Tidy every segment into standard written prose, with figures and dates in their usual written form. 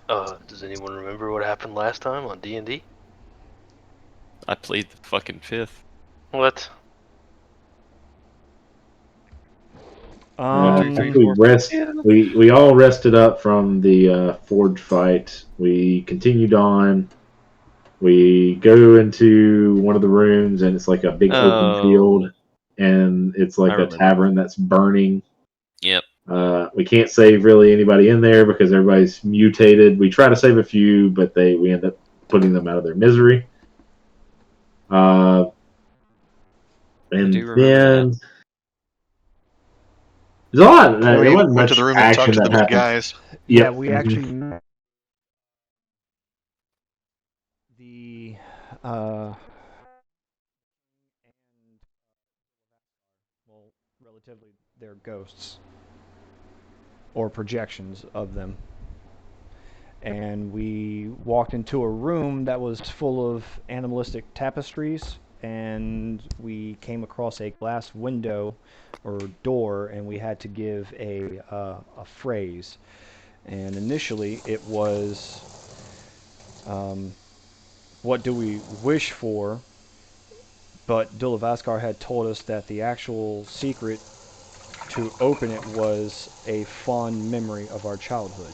Does anyone remember what happened last time on D&D? I played the fucking fifth. What? One, two, I three, think we four, fifth. rest. Yeah. We all rested up from the Forge fight. We continued on. We go into one of the rooms, and it's like a big open field, Oh, and it's I like a remember. tavern that's burning. Yep. We can't save really anybody in there because everybody's mutated. We try to save a few, but we end up putting them out of their misery. Uh, I and do remember that. then there's a lot. Then There we wasn't went to much the room and talked action to the that big happened. guys. Yeah, Yep. we actually met the uh, and well, relatively, they're ghosts or projections of them. And we walked into a room that was full of animalistic tapestries, and we came across a glass window or door, and we had to give a phrase. And initially, it was, um, "What do we wish for?" But Dullivaskar had told us that the actual secret to open it was a fond memory of our childhood.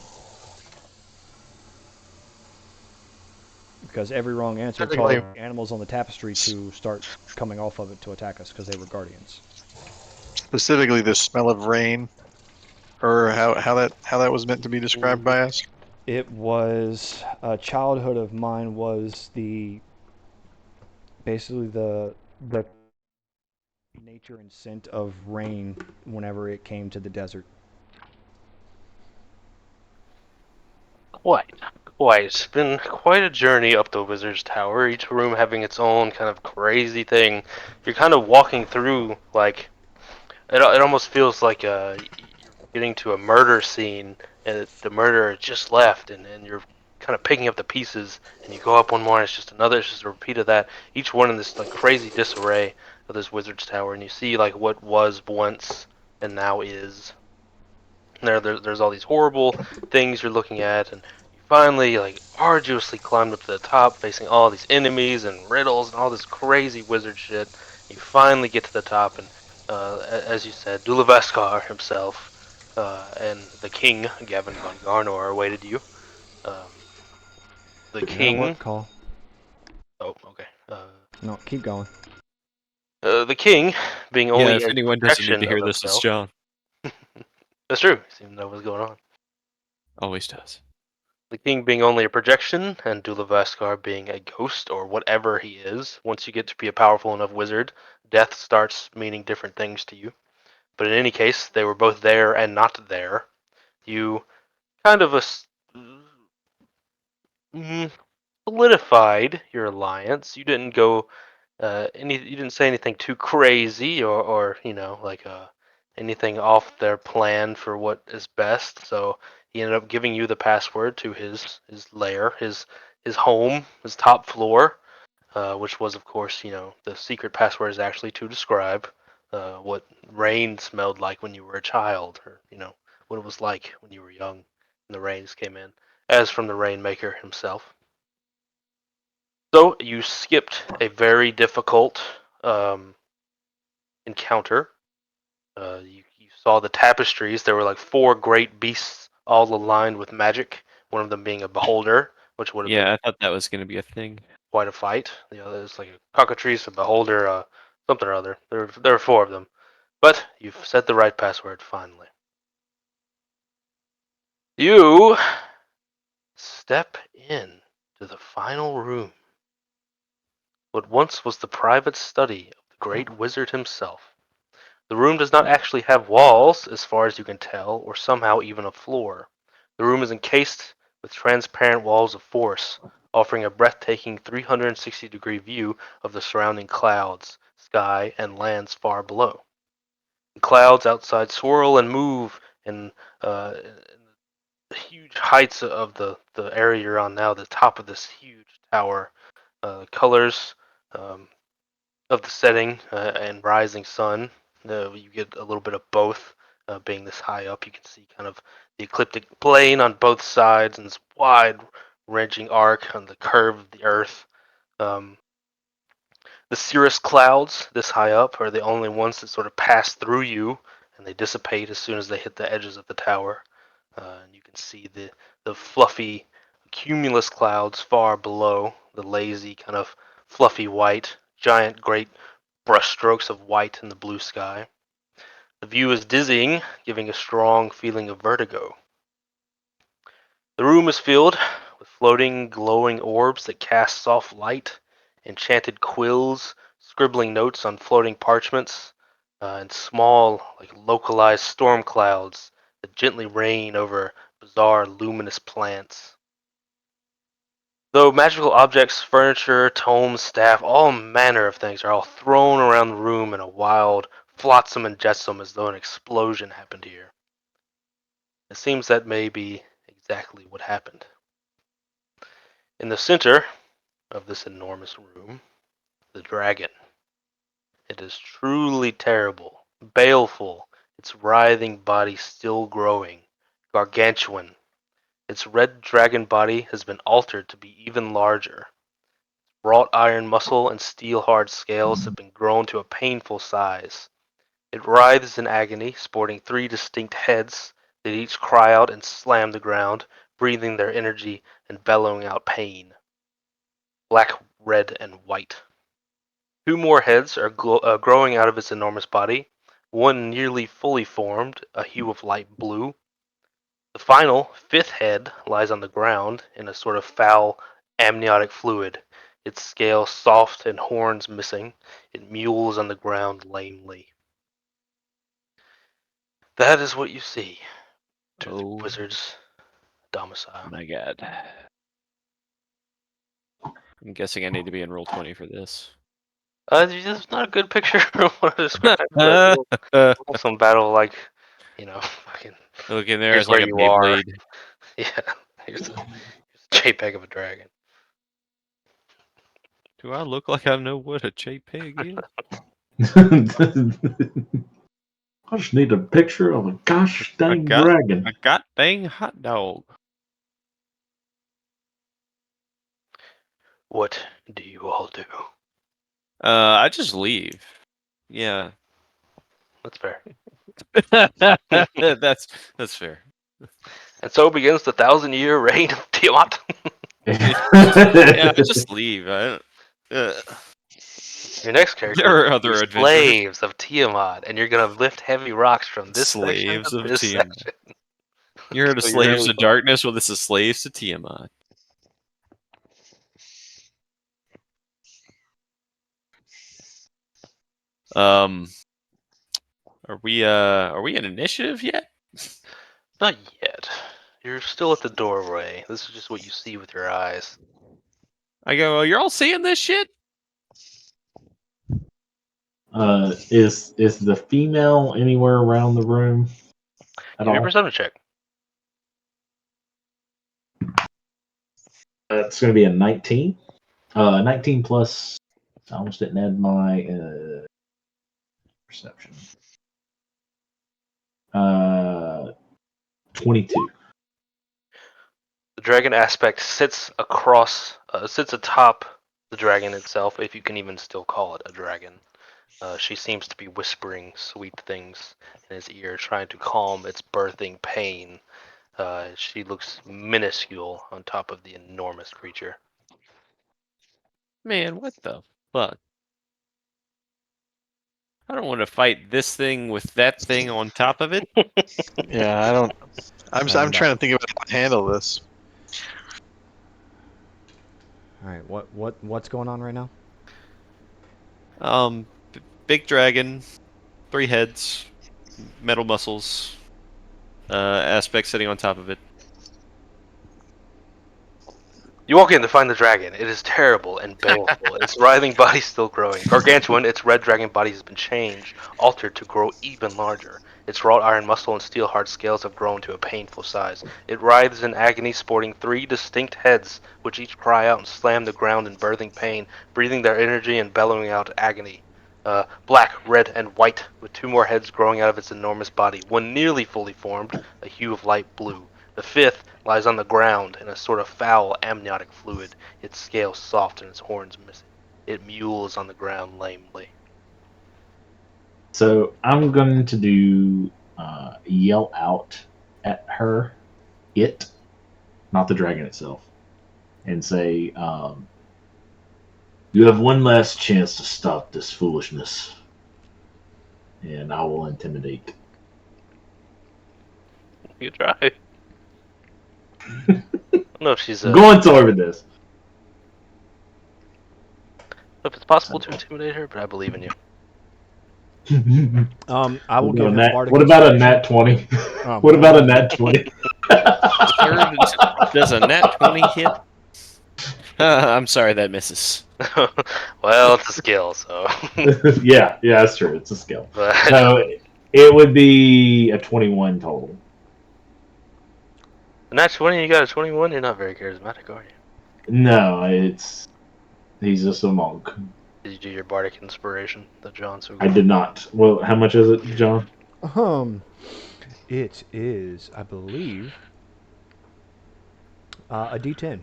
Because every wrong answer Technically, caused animals on the tapestry to start coming off of it to attack us because they were guardians. specifically the smell of rain, or how that was meant to be described by us. It was a childhood of mine was the basically the nature and scent of rain whenever it came to the desert. Quite. It's been quite a journey up the Wizard's Tower, each room having its own kind of crazy thing. You're kind of walking through, like, it almost feels like you're getting to a murder scene, and the murderer just left, and you're kind of picking up the pieces, and you go up one more, and it's just a repeat of that. Each one in this, like, crazy disarray of this Wizard's Tower, and you see, like, what was once and now is. There's all these horrible things you're looking at, and you finally like arduously climbed up to the top, facing all these enemies and riddles and all this crazy wizard shit. You finally get to the top, and as you said, Dullivaskar himself and the king, Gavin von Garnor, awaited you. Um, the That'll king. work, call. Oh, okay. No, keep going. The king, being Yeah, only if a anyone doesn't need projection to of hear this, it's himself. John. That's true. He seemed to know what was going on. Always does. The king being only a projection, and Dullivaskar being a ghost, or whatever he is. Once you get to be a powerful enough wizard, death starts meaning different things to you. But in any case, they were both there and not there. You kind of solidified your alliance. You didn't go you didn't say anything too crazy or like anything off their plan for what is best. So he ended up giving you the password to his lair, his home, his top floor, which was of course the secret password is actually to describe what rain smelled like when you were a child, or what it was like when you were young and the rains came in, as from the rainmaker himself. So you skipped a very difficult um, encounter. You saw the tapestries. There were like four great beasts, all aligned with magic. One of them being a beholder, which would have been Yeah, I thought that was gonna be a thing. quite a fight. There's like a cockatrice, a beholder, something or other. There are four of them. But you've set the right password finally. You step in to the final room. What once was the private study of the great wizard himself. The room does not actually have walls, as far as you can tell, or somehow even a floor. The room is encased with transparent walls of force, offering a breathtaking 360-degree view of the surrounding clouds, sky, and lands far below. The clouds outside swirl and move in the huge heights of the area you're on now, the top of this huge tower. Colors um, of the setting and rising sun. You get a little bit of both. Being this high up, you can see kind of the ecliptic plane on both sides, and this wide-ranging arc on the curve of the earth. Um, the cirrus clouds, this high up, are the only ones that sort of pass through you, and they dissipate as soon as they hit the edges of the tower. And you can see the fluffy cumulus clouds far below, the lazy kind of fluffy white, giant great brushstrokes of white in the blue sky. The view is dizzying, giving a strong feeling of vertigo. The room is filled with floating, glowing orbs that cast soft light, enchanted quills, scribbling notes on floating parchments, and small, localized storm clouds that gently rain over bizarre, luminous plants. Though magical objects, furniture, tomes, staff, all manner of things are all thrown around the room in a wild flotsam and jetsam as though an explosion happened here. It seems that may be exactly what happened. In the center of this enormous room, the dragon. It is truly terrible, baleful, its writhing body still growing, gargantuan. Its red dragon body has been altered to be even larger. Wrought iron muscle and steel-hard scales have been grown to a painful size. It writhes in agony, sporting 3 distinct heads that each cry out and slam the ground, breathing their energy and bellowing out pain. Black, red, and white. 2 more heads are growing out of its enormous body, one nearly fully formed, a hue of light blue. The final, 5th head lies on the ground in a sort of foul amniotic fluid, its scales soft and horns missing. It mules on the ground lamely. That is what you see to the Oh wizard's domicile. my god. I'm guessing I need to be in roll 20 for this. There's not a good picture of what to describe, but we'll have some battle fucking. Look in there, Here's it's like where a you are. Beyblade. Yeah, here's a JPEG of a dragon. Do I look like I know what a JPEG is? I just need a picture of a gosh dang dragon. A god dang hot dog. What do you all do? I just leave. Yeah. That's fair. that's fair. And so begins the 1,000-year reign of Tiamat. Yeah, I just leave. Your next character There are is other you're adventures. slaves of Tiamat, and you're gonna lift heavy rocks from this section Slaves to of this Tiamat. section. You heard of So slaves of darkness? Well, this is slaves to Tiamat. Um, are we in initiative yet? Not yet. You're still at the doorway. This is just what you see with your eyes. I go, you're all seeing this shit? Is the female anywhere around the room at Give me a all? perception check. It's going to be a 19. 19 plus. I almost didn't add my perception. 22. The dragon aspect sits atop the dragon itself, if you can even still call it a dragon. She seems to be whispering sweet things in his ear, trying to calm its birthing pain. She looks minuscule on top of the enormous creature. Man, what the fuck? I don't want to fight this thing with that thing on top of it. Yeah, I don't. I'm Stand trying up. to think about how to handle this. All right, what's going on right now? Big dragon, 3 heads, metal muscles, aspect sitting on top of it. You walk in to find the dragon. It is terrible and baleful. Its writhing body still growing. Gargantuan, its red dragon body has been changed, altered to grow even larger. Its wrought iron muscle and steel-hard scales have grown to a painful size. It writhes in agony, sporting 3 distinct heads, which each cry out and slam the ground in birthing pain, breathing their energy and bellowing out agony. Black, red, and white, with 2 more heads growing out of its enormous body, one nearly fully formed, a hue of light blue. The fifth lies on the ground in a sort of foul amniotic fluid, its scales soft and its horns missing. It mules on the ground lamely. So I'm going to do yell out at her, it, not the dragon itself, and say, "You have one last chance to stop this foolishness, and I will intimidate." You try. I don't know if she's I'm going over this. if it's possible to intimidate her, but I believe in you. I will give him bardic What about a inspiration. nat 20? Oh, What about a nat 20? Does a nat 20 hit? I'm sorry, that misses. Well, it's a skill, so. Yeah, that's true. It's a skill. But So it would be a 21 total. not 20, you got a 21. You're not very charismatic, are you? No, he's just a monk. Did you do your bardic inspiration that John so I did not. Well, how much is it, John? It is, I believe, a D10.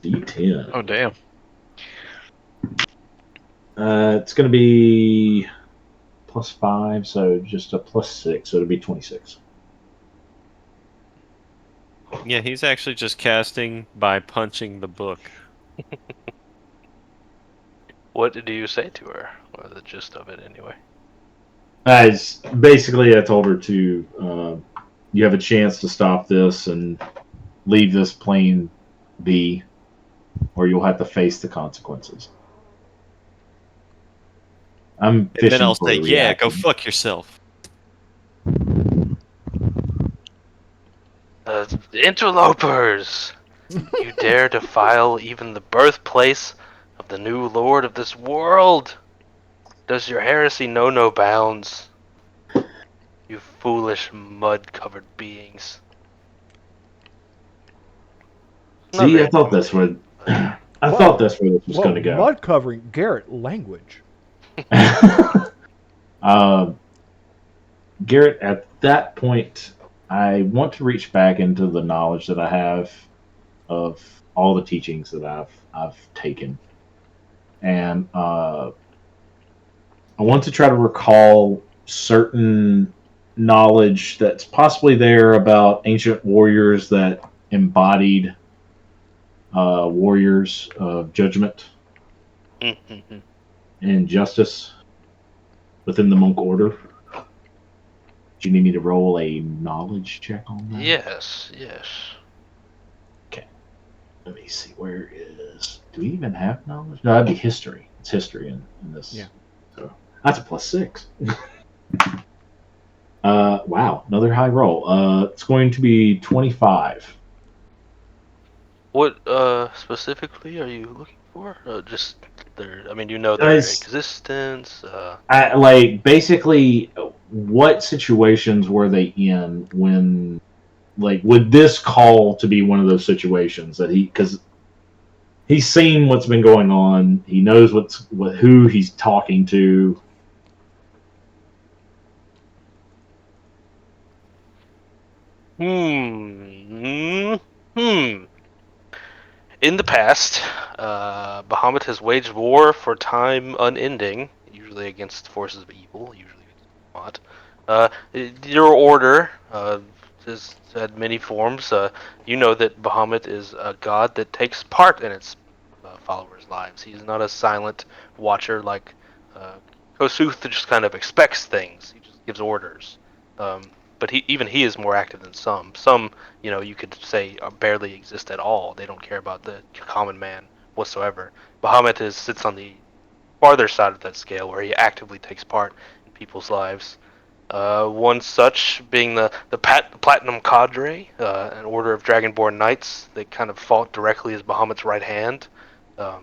D10. Oh damn. It's going to be +5, so just a +6, so it'll be 26. Yeah, he's actually just casting by punching the book. What did you say to her? Or the gist of it, anyway. Basically, I told her to, you have a chance to stop this and leave this plane be, or you'll have to face the consequences. I'm And fishing then I'll for say, a yeah, go reaction. fuck yourself. Interlopers! You dare defile even the birthplace of the new lord of this world? Does your heresy know no bounds? You foolish, mud-covered beings. Not See, I very thought that's where intimidating, I thought that's where this was going to go. Mud covering Garrett language. Garrett, at that point, I want to reach back into the knowledge that I have of all the teachings that I've taken, and I want to try to recall certain knowledge that's possibly there about ancient warriors that embodied warriors of judgment Mhm. and justice within the monk order. Do you need me to roll a knowledge check on that? Yes. Okay. Let me see. Where is? Do we even have knowledge? No, that'd be history. It's history in this. Yeah. So that's a +6. Wow, another high roll. It's going to be 25. What specifically are you looking for? Just their. I mean, you know their Guys, existence. I like basically what situations were they in when, like, would this call to be one of those situations that because he's seen what's been going on, he knows who he's talking to. Hmm. In the past, Bahamut has waged war for time unending, usually against forces of evil, usually against Bahamut. Your order has had many forms. You know that Bahamut is a god that takes part in its followers' lives. He's not a silent watcher like Kosuth that just kind of expects things. He just gives orders. But even he is more active than some. Some, you could say barely exist at all. They don't care about the common man whatsoever. Bahamut sits on the farther side of that scale, where he actively takes part in people's lives. One such being the Platinum Cadre, an order of Dragonborn Knights. They kind of fought directly as Bahamut's right hand. They were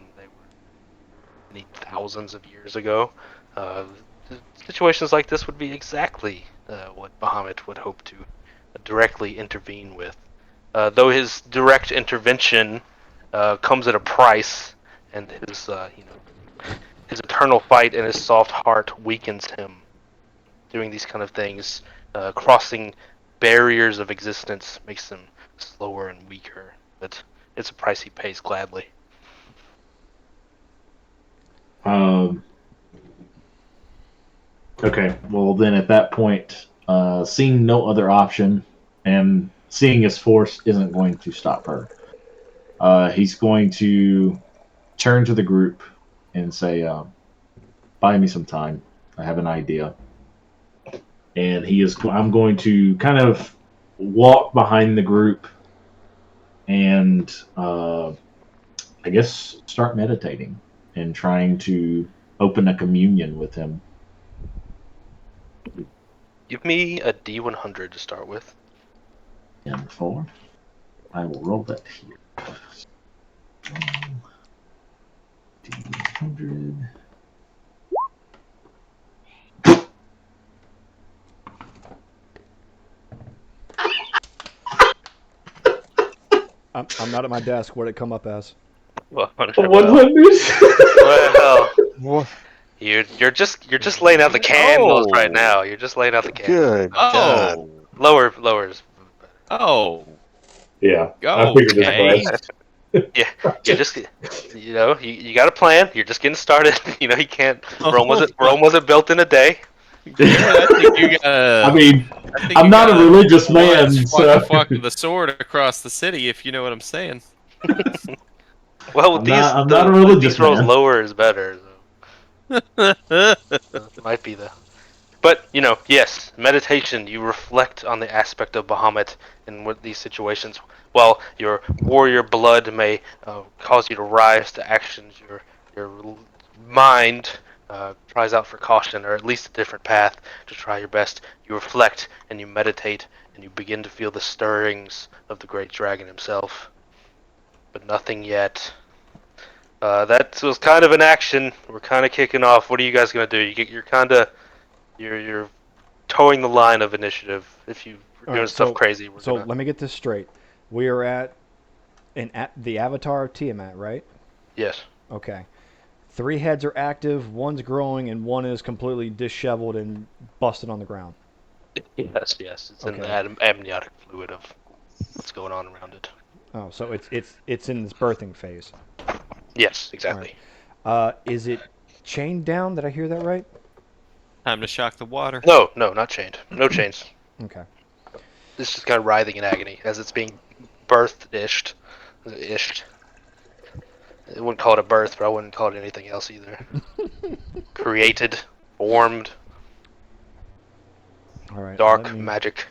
many thousands of years ago. Uh, Situations like this would be exactly what Bahamut would hope to directly intervene with. Though his direct intervention comes at a price, and his eternal fight and his soft heart weakens him doing these kind of things, crossing barriers of existence makes them slower and weaker. But it's a price he pays gladly. Okay, well then at that point, seeing no other option and seeing his force isn't going to stop her, he's going to turn to the group and say, "Buy me some time. I have an idea." And I'm going to kind of walk behind the group and I guess start meditating and trying to open a communion with him. Give me a D100 to start with. And four. I will roll that here. D100. I'm not at my desk. What did it come up as? Well, 100. What? you're just laying out the candles right now. You're just laying out the candles. Good God. Oh. Lowers. Oh. Yeah, I figured Okay. as much. Yeah, you're just you got a plan. You're just getting started. You can't. Rome wasn't built in a day. Garrett, I think you gotta. I mean, I think I'm you not a gotta religious pull that man, so fuck with the sword across the city, if you know what I'm saying. Well, with I'm not a religious these rolls, man. lower is better. Might be the. But yes, meditation. You reflect on the aspect of Bahamut in these situations. While your warrior blood may cause you to rise to actions, your mind tries out for caution, or at least a different path to try your best. You reflect and you meditate, and you begin to feel the stirrings of the great dragon himself. But nothing yet. That was kind of an action. We're kind of kicking off. What are you guys gonna do? You're towing the line of initiative. If you're All doing right, stuff crazy, we're so gonna. let me get this straight. We are at the avatar of Tiamat, right? Yes. Okay. 3 heads are active, one's growing, and one is completely disheveled and busted on the ground. Yes. It's in the Okay. amniotic fluid of what's going on around it. Oh, so it's in this birthing phase. Yes, exactly. Is it chained down? Did I hear that right? Time to shock the water. No, not chained. No chains. Okay. It's just kind of writhing in agony as it's being birthed-ished. Ished. I wouldn't call it a birth, but I wouldn't call it anything else either. Created, formed, All right. dark, magic,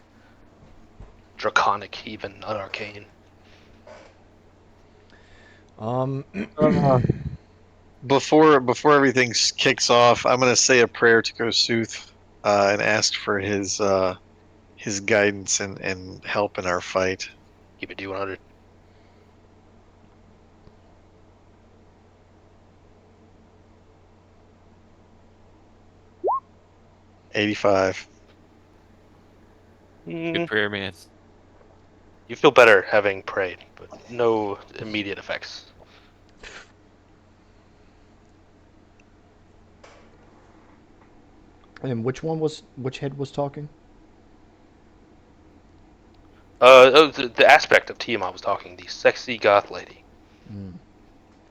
draconic, even, not arcane. Before everything kicks off, I'm gonna say a prayer to Gosuth and ask for his guidance and help in our fight. Keep it D100. $85. Good prayer, man. You feel better having prayed, but no immediate effects. And which head was talking? The aspect of Tiamat was talking, the sexy goth lady.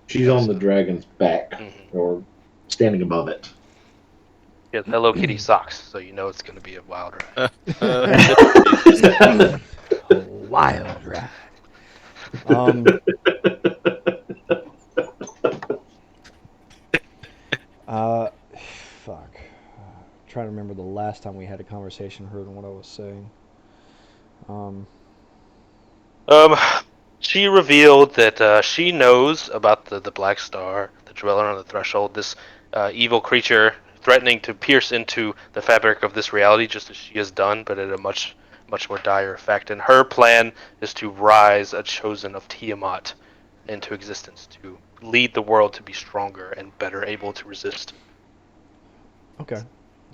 she's on the dragon's back Mm-hmm. or standing above it. She has Hello Kitty socks, so you know it's going to be a wild ride. A wild ride. Fuck. Trying to remember the last time we had a conversation, heard what I was saying. She revealed that she knows about the Black Star, the Dweller on the Threshold, this evil creature threatening to pierce into the fabric of this reality, just as she has done, but at a much more dire effect. And her plan is to rise a chosen of Tiamat into existence, to lead the world to be stronger and better able to resist. Okay.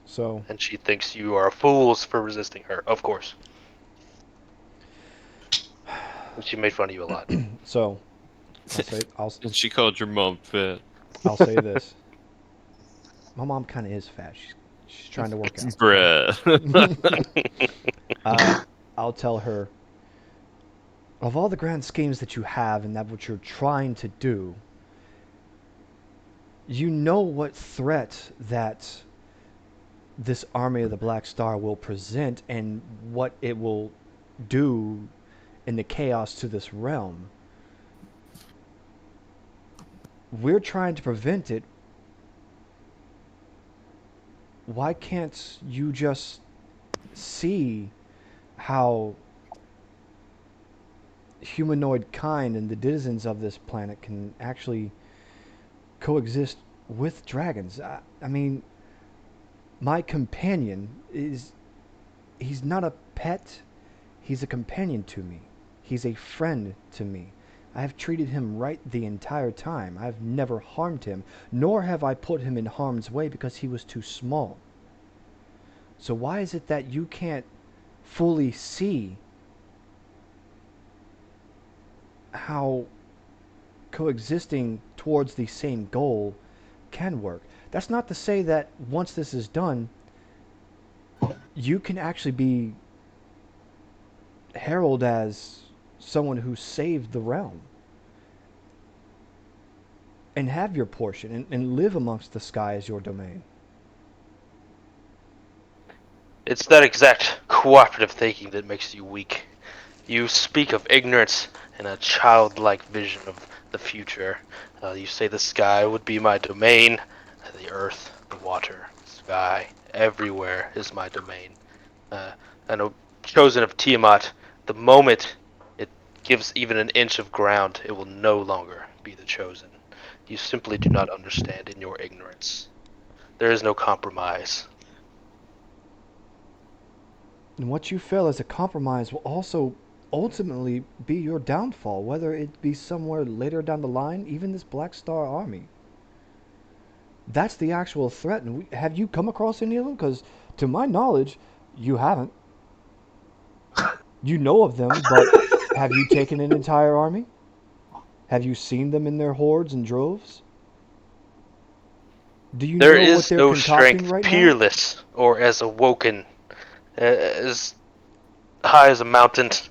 So. And she thinks you are fools for resisting her, of course. She made fun of you a lot. So. And she called your mom fat. I'll say this. My mom kind of is fat. She's trying to work out. Bruh. I'll tell her, of all the grand schemes that you have and that what you're trying to do, you know what threat that this army of the Black Star will present and what it will do in the chaos to this realm. We're trying to prevent it. Why can't you just see how humanoid kind and the denizens of this planet can actually coexist with dragons? I mean, my companion is. He's not a pet, he's a companion to me. He's a friend to me. I have treated him right the entire time. I've never harmed him, nor have I put him in harm's way because he was too small. So why is it that you can't fully see how coexisting towards the same goal can work? That's not to say that once this is done, you can actually be heralded as someone who saved the realm and have your portion and live amongst the sky as your domain. It's that exact cooperative thinking that makes you weak. You speak of ignorance and a childlike vision of the future. You say the sky would be my domain, the earth, the water, the sky, everywhere is my domain. And a chosen of Tiamat, the moment it gives even an inch of ground, it will no longer be the chosen. You simply do not understand in your ignorance. There is no compromise. And what you feel as a compromise will also ultimately be your downfall, whether it be somewhere later down the line, even this Black Star Army. That's the actual threat. And have you come across any of them? Because to my knowledge, you haven't. You know of them, but have you taken an entire army? Have you seen them in their hordes and droves? Do you There know what is they're no concocting strength right now? peerless or as awoken, as high as a mountain, as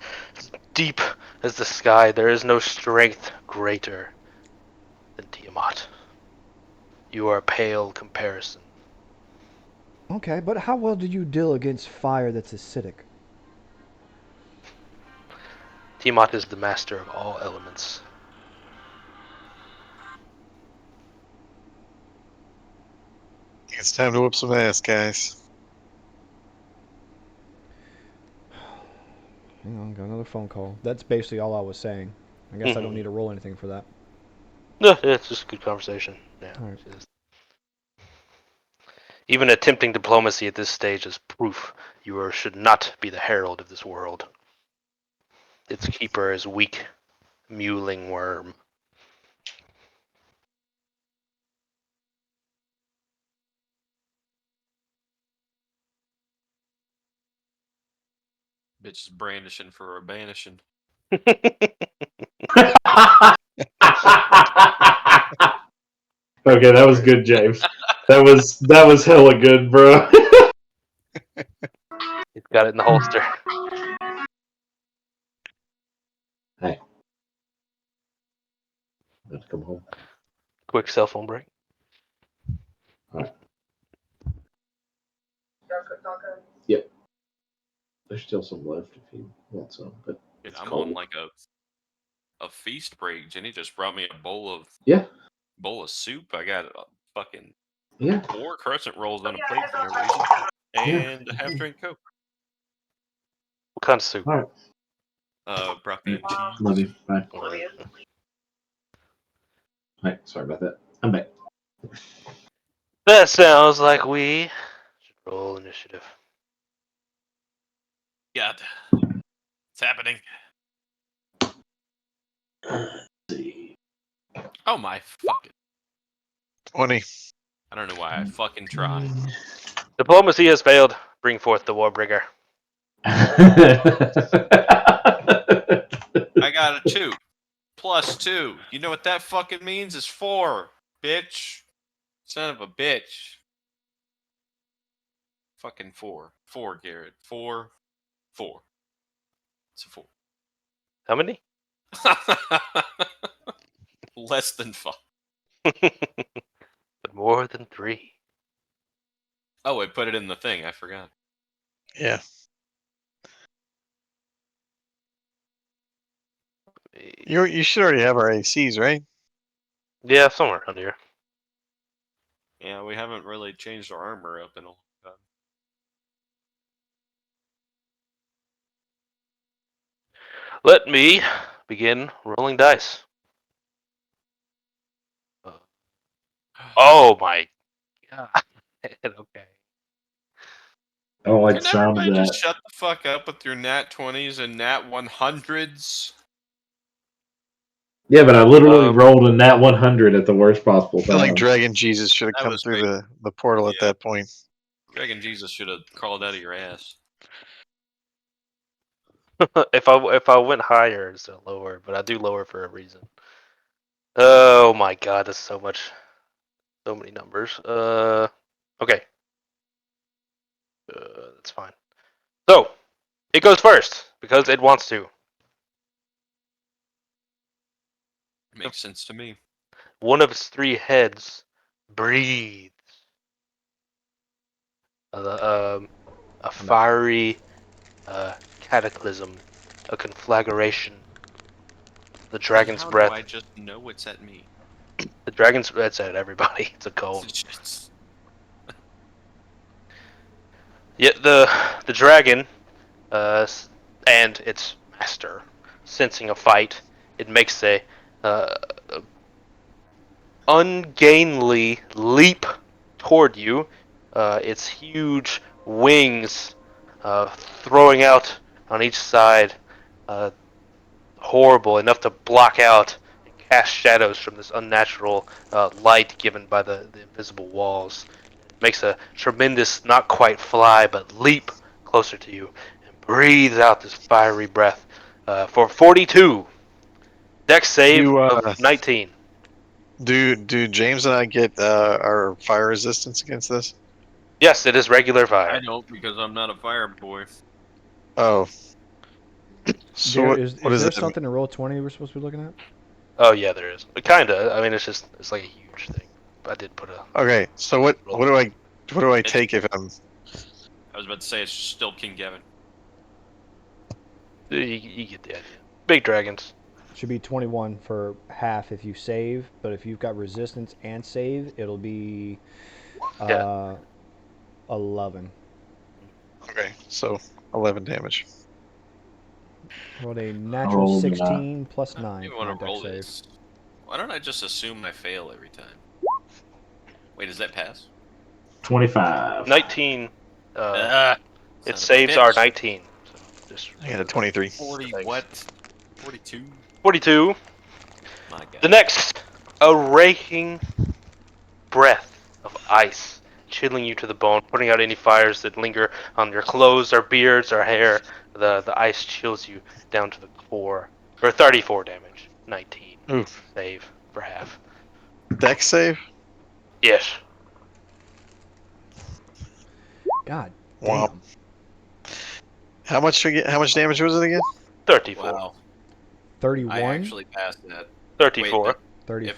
deep as the sky. There is no strength greater than Tiamat. You are a pale comparison. Okay, but how well do you deal against fire that's acidic? Tiamat is the master of all elements. It's time to whoop some ass, guys. Hang on, got another phone call. That's basically all I was saying. I guess I don't need to roll anything for that. No, it's just a good conversation. Yeah. All right. Even attempting diplomacy at this stage is proof should not be the herald of this world. Its keeper is weak, mewling worm. Bitch is brandishing for a banishing. Okay, that was good, James. That was hella good, bro. He's got it in the holster. Hey, let's come home. Quick cell phone break. Yep. There's still some left if you want some, but Dude, it's I'm cold. on like a feast break. Jenny just brought me a bowl of soup. I got a fucking Yeah. 4 crescent rolls on a plate for no reason, and a half drink Coke. What kind of soup? All right. Broccoli and cheese. Love you. Bye. All right. Right. Sorry about that. I'm back. That sounds like we should roll initiative. God, it's happening. Let's see. Oh my fucking! 20. I don't know why I fucking try. Diplomacy has failed. Bring forth the Warbringer. I got a 2 plus 2. You know what that fucking means? Is 4, bitch. Son of a bitch. Fucking 4. 4, Garrett. 4. 4. It's a 4. How many? Less than 5. But more than 3. Oh, I put it in the thing. I forgot. Yeah. You should already have our ACs, right? Yeah, somewhere around here. Yeah, we haven't really changed our armor up in a long time. Let me begin rolling dice. Oh my god. Okay. I don't like the Can sound of everybody just that. shut the fuck up with your nat 20s and nat 100s? Yeah, but I literally Um, rolled in that 100 at the worst possible I feel like time. Dragon Jesus should have That come was through great. the portal at Yeah. that point. Dragon Jesus should have crawled out of your ass. if I went higher instead of lower, but I do lower for a reason. Oh my god, that's so many numbers. Okay. That's fine. So, it goes first because it wants to. Makes sense to me. One of its 3 heads breathes a fiery cataclysm, a conflagration. The And dragon's how do breath. I just know it's at me? The dragon's breath said everybody. It's a cold. It's- Yet the dragon and its master, sensing a fight, it makes uh, ungainly leap toward you. Its huge wings throwing out on each side, uh, horrible, enough to block out and cast shadows from this unnatural light given by the invisible walls. It makes a tremendous, not quite fly, but leap closer to you and breathes out this fiery breath for 42. Dex save Do of 19. do James and I get our fire resistance against this? Yes, it is regular I fire. don't because I'm not a fire boy. Oh, so There what is is there it? something in roll 20 we're supposed to be looking at? Oh yeah, there is. Kinda. I mean, it's like a huge thing. I did put a Okay, so what roll. what do I It's, take if I'm I was about to say it's still King Gavin. You get the idea. Big dragons. Should be 21 for half if you save, but if you've got resistance and save, it'll be Yeah. uh, 11. okay? So 11 damage. Rolled a I natural rolled a 16 plus I don't 9 even for my want to deck roll save. this. Why don't I just assume I fail every time? Wait, does that pass? 25. 19. Ah, Its son of a saves are bitch. 19. So just I got a 23. 40 thanks. what? 42? 42. My The god. next, a raking breath of ice, chilling you to the bone, putting out any fires that linger on your clothes or beards or hair. The ice chills you down to the core. For 34 damage. 19. Oof. Save for half. Deck save? Yes. God Wow. damn. How much damage was it again? 34. Wow. I 31? actually passed that. Wait, 34. if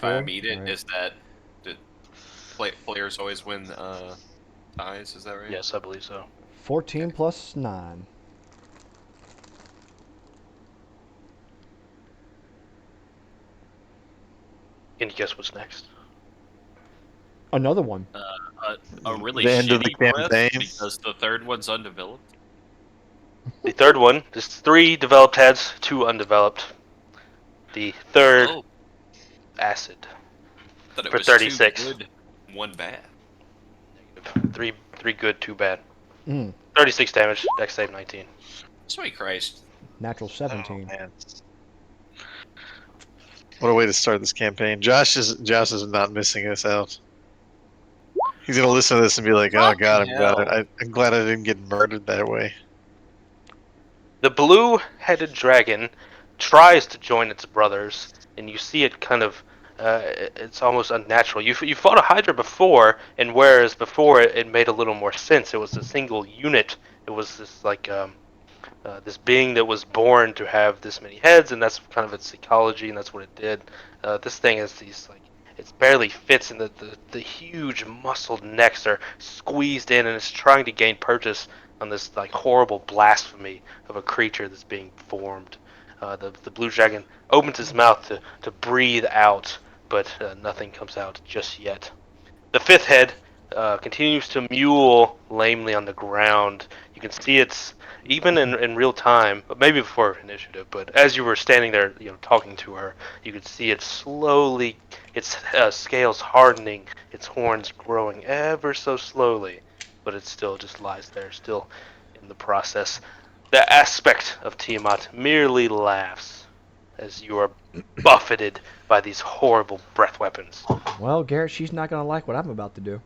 I 34? meet it, Alright. is that do players always win ties? Is that right? Yes, I believe so. 14 Okay. plus 9. Can you guess what's next? Another one. A really The end of the shitty breath campaign. because the third one's undeveloped. The third one, there's 3 developed heads, 2 undeveloped. The third, Oh, acid. thought it For was 2 36. good, 1 bad. Negative. Three good, 2 bad. Mm, 36 damage, dex save 19. Sweet Christ. natural Oh 17. man. What a way to start this campaign. Josh is not missing us out. He's gonna listen to this and be like, "Oh God, Fucking hell. I'm glad I didn't get murdered that way." The blue-headed dragon tries to join its brothers, and you see it kind of. It's almost unnatural. You fought a Hydra before, and whereas before it made a little more sense, it was a single unit. It was this like this being that was born to have this many heads, and that's kind of its ecology, and that's what it did. This thing has these like it barely fits in the huge muscled necks are squeezed in, and it's trying to gain purchase on this like horrible blasphemy of a creature that's being formed. The blue dragon opens his mouth to breathe out, but nothing comes out just yet. The fifth head continues to mule lamely on the ground. You can see it's even in real time, maybe before initiative, but as you were standing there, talking to her, you could see it slowly, its scales hardening, its horns growing ever so slowly, but it still just lies there, still in the process. The aspect of Tiamat merely laughs as you are buffeted by these horrible breath weapons. Well, Garrett, she's not going to like what I'm about to do.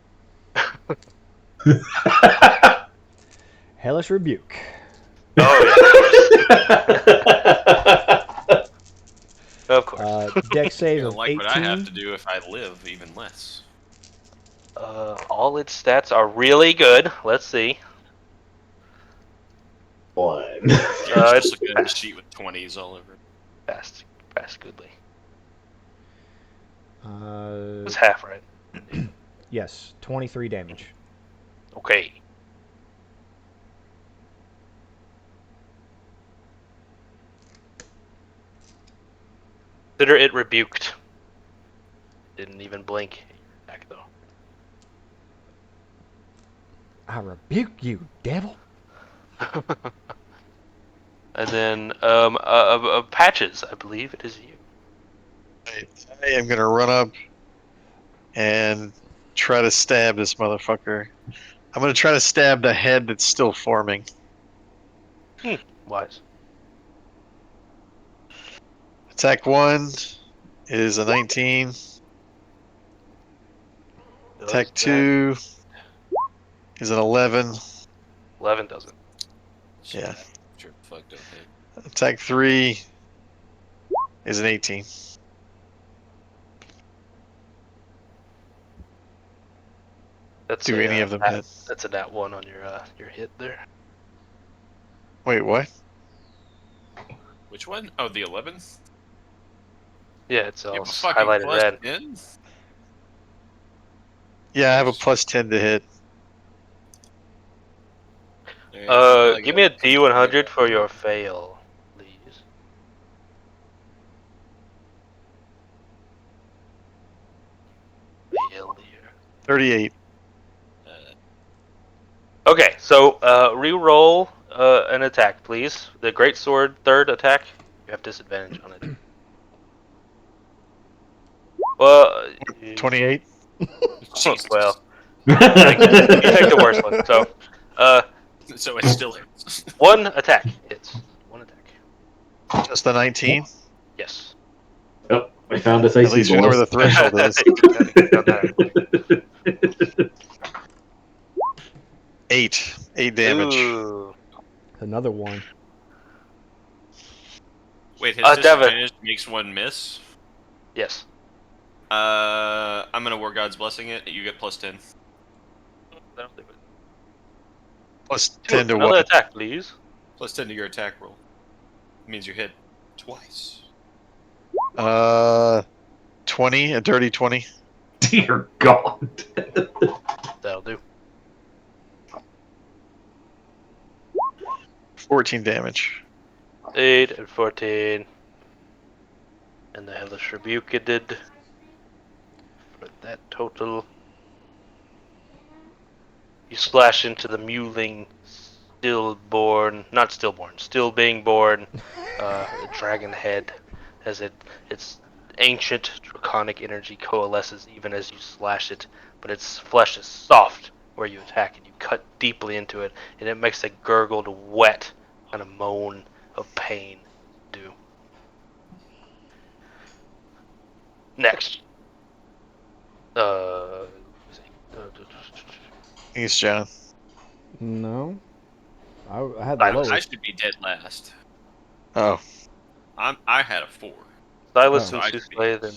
Hellish Rebuke. Oh, yeah, of course. Dex save Gonna of like what I have 18. to do if I live even less. All its stats are really good. Let's see. One. Garrett's just looking at the sheet with 20s all over. Fast, fast, goodly. Uh, It's half right. yes, 23 damage. Okay. Consider it rebuked. Didn't even blink. Back though. I rebuke you, devil. And then patches. I believe it is you. I am gonna run up and try to stab this motherfucker. I'm gonna try to stab the head that's still forming. Wise. Attack 1 is a 19. Attack Does 2 is an 11. 11 doesn't. Yeah. Sure, fuck, don't hit. Attack 3 is an 18. That's Do any of them hit? That's a nat 1 on your hit there. Wait, what? Which one? Oh, the 11th? Yeah, it's You all have a fucking highlighted plus red. 10? Yeah, I have a plus 10 to hit. Yeah, I Give got me a some D100 for your fail, please. Failure. 38. Okay, so re-roll an attack, please. The great sword third attack. You have disadvantage on it. Well, 28. Jesus. well, you take the worst one. So, So it still hits. one attack hits. One attack. Just the 19. Yes. Oh, we found this At AC, least we know where the boys. threshold is. That. 8 damage. Ooh. Another one. Wait, his Devin. disadvantage makes one miss? Yes. I'm gonna War God's Blessing it. You get plus 10. Plus 10 to Another what? attack, please. Plus 10 to your attack roll. It means you hit twice. 20, a dirty 20. Dear God. That'll do. 14 damage. 8 and 14. And the Hellish Rebuke it did. For that total. You splash into the mewling, still being born, dragon head, as its ancient draconic energy coalesces even as you slash it, but its flesh is soft where you attack and you cut deeply into it, and it makes a gurgled, wet kind of moan of pain. Do. Next. Thanks, John. No. I had the Silas. lowest. I should be dead last. Oh, I had a 4. Silas So and I should be- Sousley, then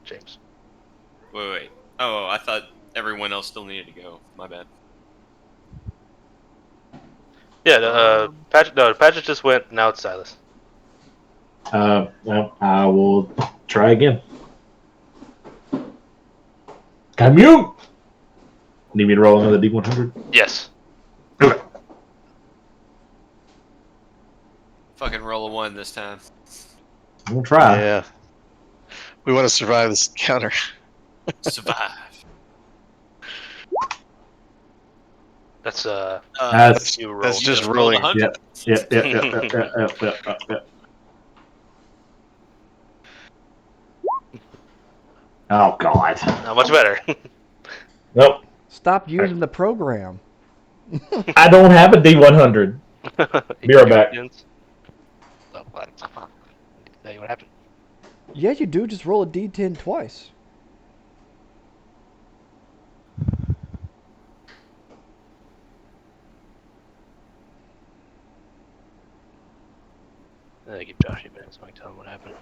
James. Wait. Oh, I thought everyone else still needed to go. My bad. Yeah, Patrick just went. Now it's Silas. Well, I will try again. Commute! Need me to roll another D100? Yes. Fucking roll a 1 this time. I'm going to try. Yeah. We want to survive this encounter. Survive. That's That's you roll. That's just just rolled rolling. 100. Yep. Oh, God. Not much better. Nope. Stop using the program. I don't have a D100. Be right back. Oh, what? Tell you what happened. Yeah, you do. Just roll a d10 twice. Give Josh a minute so I can tell him what happened.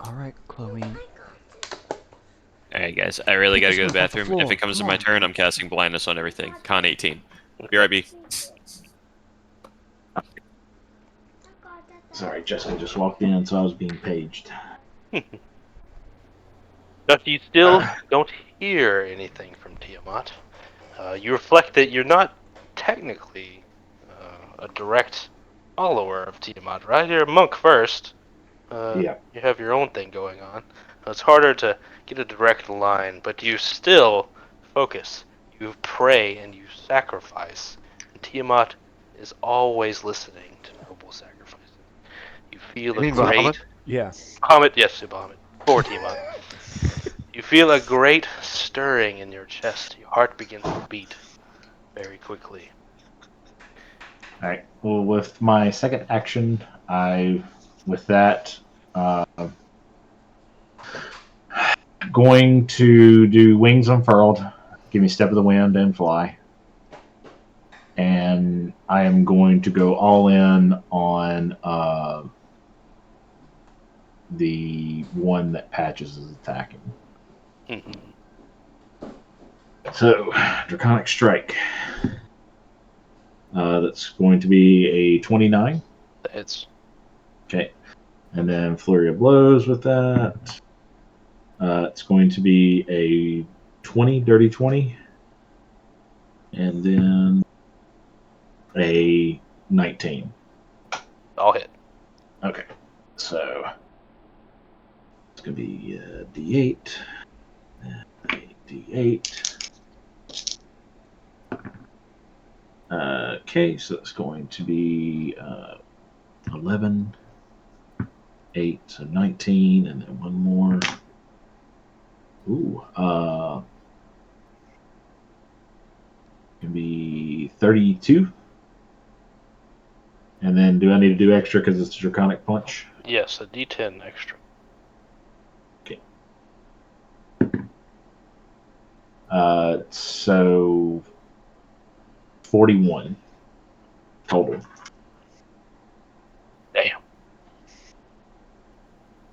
All right, Chloe. Alright, guys. I really Pick gotta go this to the one up off the bathroom. If floor. it comes to Come my on. turn, I'm casting blindness on everything. Con 18. BRB. Sorry, Jessica just walked in, so I was being paged. Josh, you still don't hear anything from Tiamat. You reflect that you're not technically a direct follower of Tiamat, right? You're a monk first. Yeah. You have your own thing going on. It's harder to get a direct line, but you still focus. You pray and you sacrifice. And Tiamat is always listening to noble sacrifices. You feel You a mean great Bahamut? Yeah. Bahamut, yes, Bahamut. For Tiamat. You feel a great stirring in your chest. Your heart begins to beat very quickly. All right. Well, with my second action, with that, uh, going to do wings unfurled. Give me step of the wind and fly. And I am going to go all in on the one that Patches is attacking. Mhm. So, Draconic Strike. That's going to be a 29. It's Okay. And then Flurry of Blows with that. It's going to be a 20, dirty 20. And then a 19. all hit. Okay. So, it's going to be a D8. A D8. Okay, so it's going to be 11, 8, so 19, and then one more. Ooh, can be 32. And then do I need to do extra because it's a Draconic Punch? Yes, a D10 extra. So 41 total. Damn.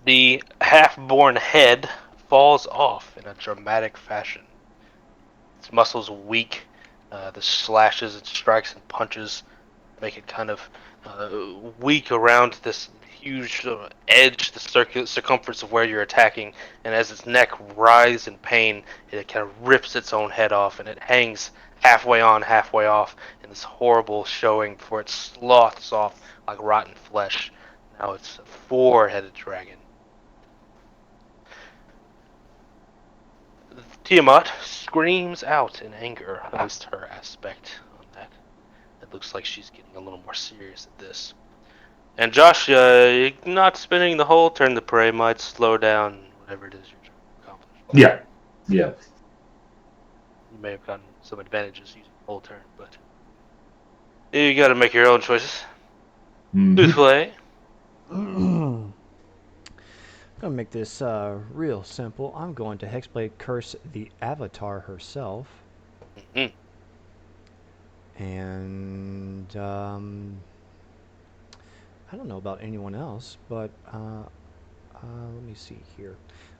The half-born head falls off in a dramatic fashion. Its muscles weak. The slashes and strikes and punches make it kind of weak around this huge edge, the circumference of where you're attacking. And as its neck writhes in pain, it kind of rips its own head off, and it hangs halfway on, halfway off in this horrible showing before it sloths off like rotten flesh. Now it's a four-headed dragon. Tiamat screams out in anger, at least her aspect on that. It looks like she's getting a little more serious at this. And Josh, not spending the whole turn to pray might slow down whatever it is you're trying to accomplish. Yeah. Yeah. You may have gotten some advantages using the whole turn, but you gotta make your own choices. Who's Mm-hmm. play? I'm gonna make this real simple. I'm going to Hexblade curse the Avatar herself, Mm-hmm. and I don't know about anyone else, but let me see here.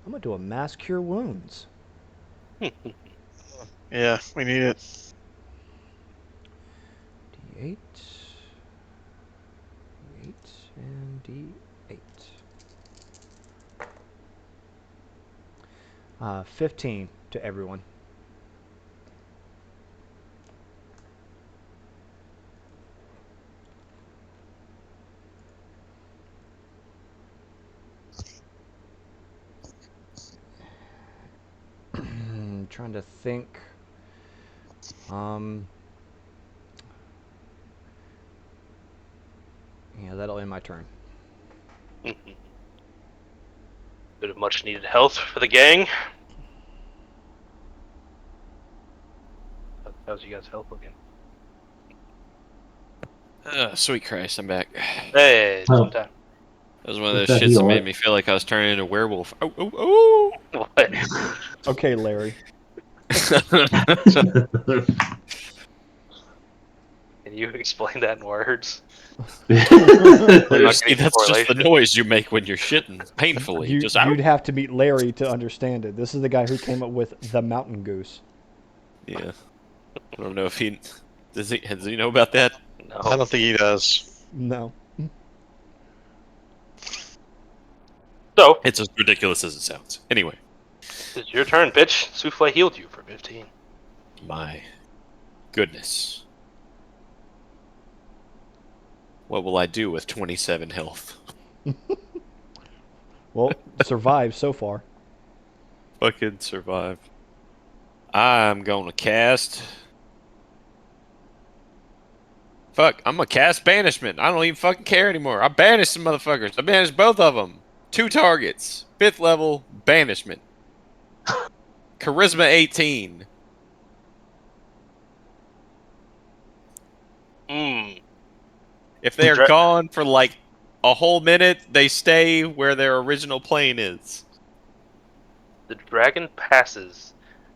I'm gonna do a Mass Cure Wounds. Yeah, we need it. D8. D8 and D8. 15 to everyone. Trying to think. Yeah, that'll end my turn. Bit of much needed health for the gang. How's you guys' health looking? Sweet Christ, I'm back. Hey, Oh. sometime. That was one of What's those that shits that heal, made right? me feel like I was turning into a werewolf. Oh. What? Okay, Larry. Can you explain that in words? You not see, getting that's just the correlation. noise you make when you're shitting painfully. Just ow. You'd have to meet Larry to understand it. This is the guy who came up with the mountain goose. Yeah. I don't know if he does. Does he know about that? I No. don't think he does. No. So, It's as ridiculous as it sounds. Anyway, it's your turn, bitch. Souffle healed you for 15. my goodness. What will I do with 27 health? Well, survived so far. Fucking survive. I'm gonna cast. Fuck, I'm gonna cast Banishment. I don't even fucking care anymore. I banished some motherfuckers. I banished both of them. 2 targets. 5th level, Banishment. Charisma 18. If they are Dra- gone for like a whole minute, they stay where their original plane is. The dragon passes.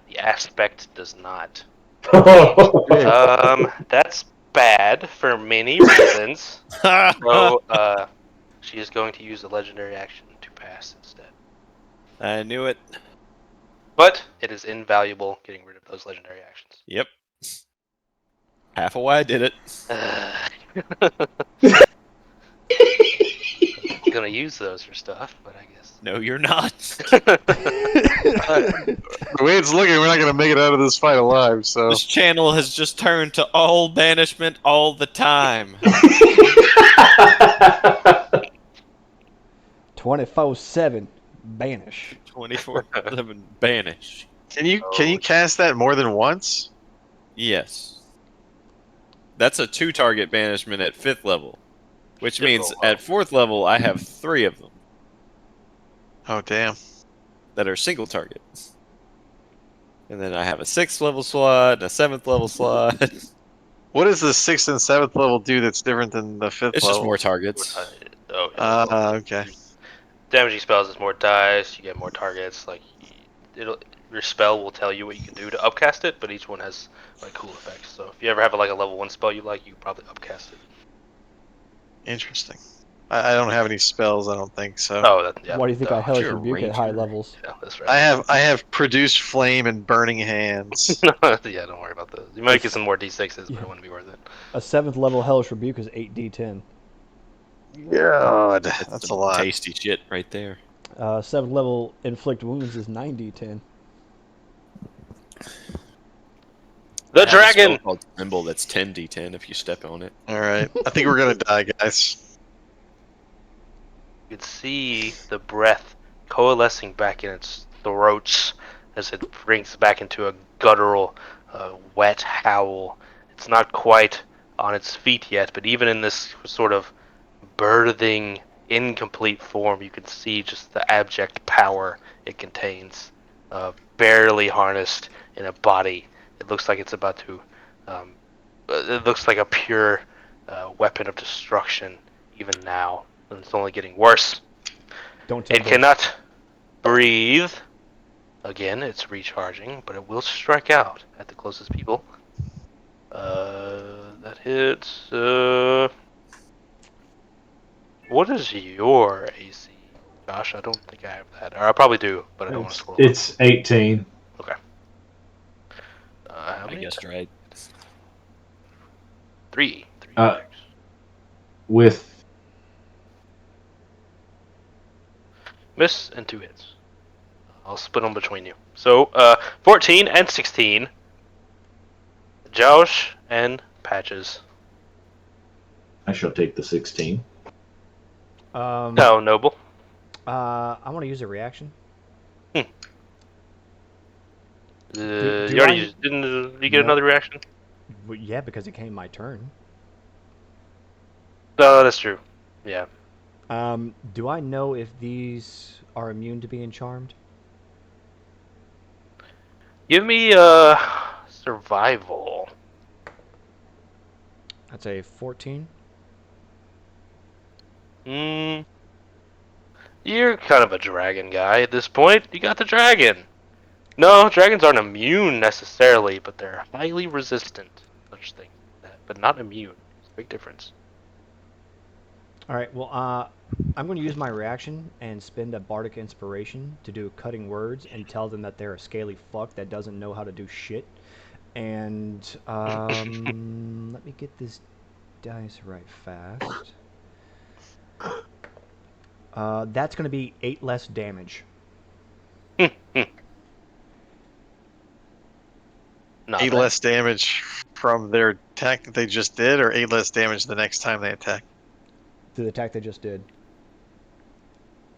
The aspect does not. Oh, That's bad for many reasons. So, she is going to use a legendary action to pass instead. I knew it. But it is invaluable getting rid of those legendary actions. Yep. Half of why I did it. Gonna use those for stuff, but I guess. No, you're not. The way it's looking, we're not going to make it out of this fight alive, so. This channel has just turned to all banishment all the time. 24/7 banish. 24/7 banish. Can you cast that more than once? Yes. That's a 2 target banishment at 5th level. Which means at 4th level, I have 3 of them Oh, damn. that are single targets. And then I have a 6th level slot and a 7th level slot. What does the 6th and 7th level do that's different than the 5th It's level? just more targets. Okay. Damaging spells is more dice. You get more targets. Like, your spell will tell you what you can do to upcast it, but each one has like cool effects. So if you ever have like a level 1 spell you like, you can probably upcast it. Interesting. I don't have any spells, I don't think so. Oh, yeah. Why do you think I hellish you're a rebuke at high ranger. levels? Yeah, that's I right. have produce flame and burning hands. Yeah, don't worry about those. You might get some more d6s, but it wouldn't be worth it. A 7th level hellish rebuke is 8d10. God, that's a some lot. tasty shit right there. 7th level inflict wounds is 9d10. The I have a spell dragon! called Symbol that's 10d10 if you step on it. All right, I think we're gonna die, guys. You can see the breath coalescing back in its throats as it brings back into a guttural, wet howl. It's not quite on its feet yet, but even in this sort of birthing, incomplete form, you can see just the abject power it contains, barely harnessed in a body. It looks like it's about to. It looks like a pure weapon of destruction, even now. And it's only getting worse. Don't tell It me. cannot breathe. Again, it's recharging, but it will strike out at the closest people. That hits. What is your AC, Josh? I don't think I have that. Or I probably do, but I don't want to scroll. it's 18. Okay. I guessed right. Three Uh, checks. With Miss and 2 hits. I'll split them between you. So, 14 and 16. Josh and Patches. I shall take the 16. No, Noble. I want to use a reaction. You Do already I? used, didn't you get No. another reaction? Well, yeah, because it came my turn. No, that's true. Yeah. Do I know if these are immune to being charmed? Give me survival. That's a 14. Hmm. You're kind of a dragon guy at this point. You got the dragon. No, dragons aren't immune necessarily, but they're highly resistant to such things. But not immune. It's a big difference. All right. Well, I'm going to use my reaction and spend a bardic inspiration to do cutting words and tell them that they're a scaly fuck that doesn't know how to do shit. And let me get this dice right fast. That's going to be 8 less damage. Not 8 bad. less damage from their attack that they just did, or 8 less damage the next time they attack. To the attack they just did.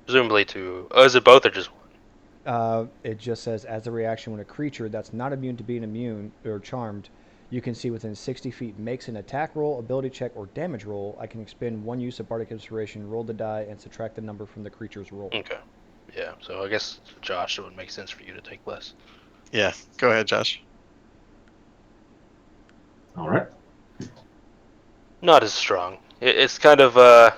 Presumably to. Oh, is it both or just one? It just says, as a reaction when a creature that's not immune to being immune or charmed, you can see within 60 feet makes an attack roll, ability check, or damage roll, I can expend 1 use of Bardic Inspiration, roll the die, and subtract the number from the creature's roll. Okay. Yeah, so I guess, Josh, it would make sense for you to take less. Yeah, go ahead, Josh. All right. Not as strong. It's kind of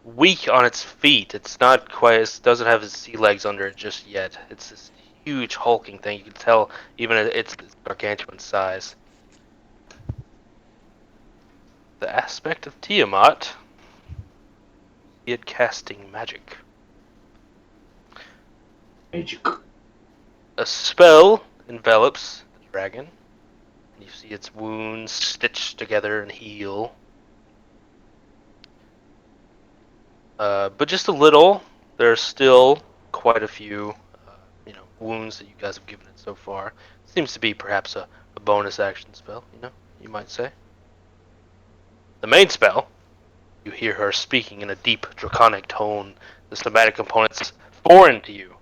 weak on its feet. It's not quite. It doesn't have its sea legs under it just yet. It's this huge hulking thing. You can tell even at its gargantuan size. The aspect of Tiamat, it casting magic. Magic. A spell envelops the dragon, and you see its wounds stitched together and heal. But just a little. There are still quite a few, wounds that you guys have given it so far. Seems to be perhaps a bonus action spell, you might say. The main spell, you hear her speaking in a deep draconic tone. The somatic components foreign to you,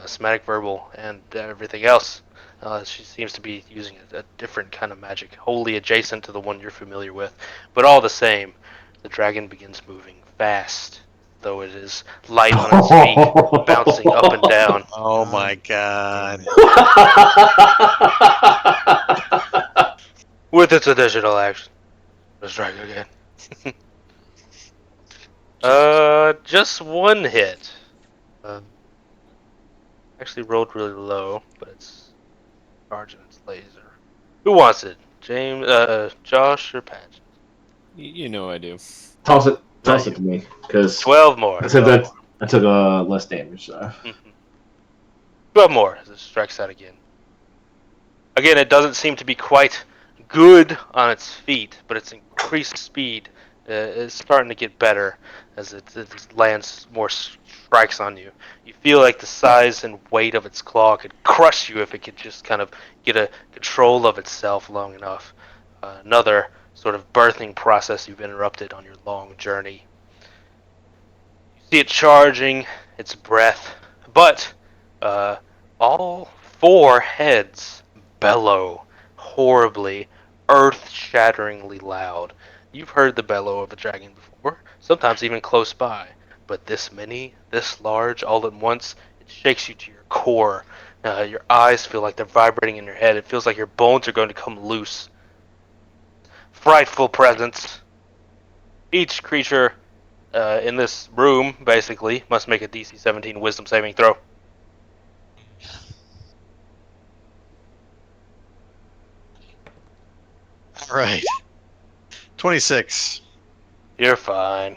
somatic, verbal, and everything else. She seems to be using a different kind of magic, wholly adjacent to the one you're familiar with, but all the same. The dragon begins moving fast, though it is light on its feet, bouncing up and down. Oh God my god. With its additional action. Let's try it again. Just one hit. Actually rolled really low, but it's charging its laser. Who wants it? James, Josh, or Patch? You know I do. Toss it Not to you. me, because 12 more. I said 12 that I took less damage. So. more. 12 more as it strikes out again. Again, it doesn't seem to be quite good on its feet, but its increased speed is starting to get better as it lands more strikes on you. You feel like the size and weight of its claw could crush you if it could just kind of get a control of itself long enough. Another sort of birthing process you've interrupted on your long journey. You see it charging its breath, but all 4 heads bellow horribly, earth-shatteringly loud. You've heard the bellow of a dragon before, sometimes even close by, but this many, this large, all at once, it shakes you to your core. Your eyes feel like they're vibrating in your head. It feels like your bones are going to come loose. Frightful presence. Each creature in this room, basically, must make a DC 17 Wisdom saving throw. All right. 26. You're fine.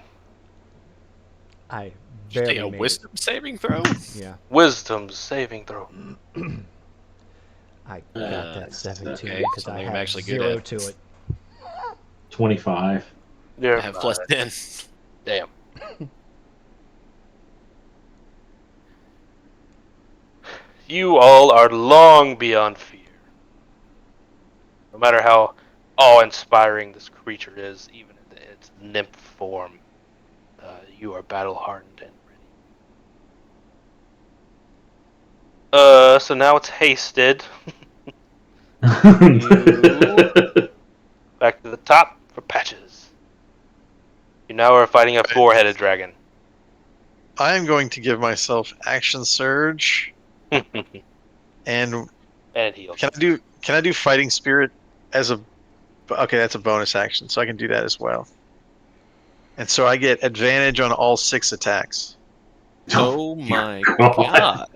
I Did you say barely a made wisdom saving throw? it. Yeah. Wisdom saving throw. I got that 17 okay, because so I maybe I'm have actually good 0 at to it. 25. You're I have plus fine. 10. Damn. You all are long beyond fear. No matter how awe-inspiring this creature is, even in its nymph form, you are battle-hardened and ready. So now it's hasted. Back to the top for patches. You now are fighting a four-headed dragon. I am going to give myself action surge, and And heal. can I do fighting spirit as a okay? That's a bonus action, so I can do that as well. And so I get advantage on all 6 attacks. Oh my God.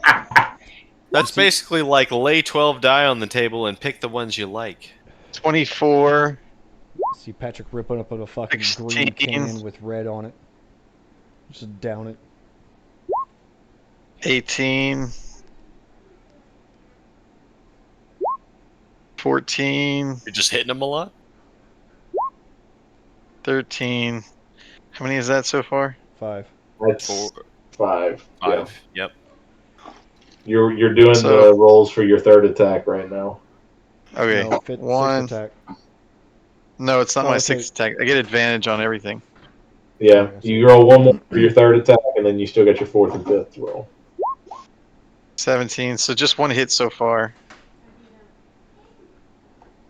god. That's basically like lay 12 die on the table and pick the ones you like. 24, See Patrick ripping up a fucking 16. green can with red on it. Just down it. 18, 14, You're just hitting them a lot? 13. How many is that so far? 5. That's 4, 5. 5. Yeah. Yep. You're doing So- the rolls for your third attack right now. Okay, No, sixth 1. attack. No, it's not Oh, my okay. 6th attack. I get advantage on everything. Yeah, Yeah, you roll one more for your third attack, and then you still got your fourth and fifth roll. 17. So just 1 hit so far.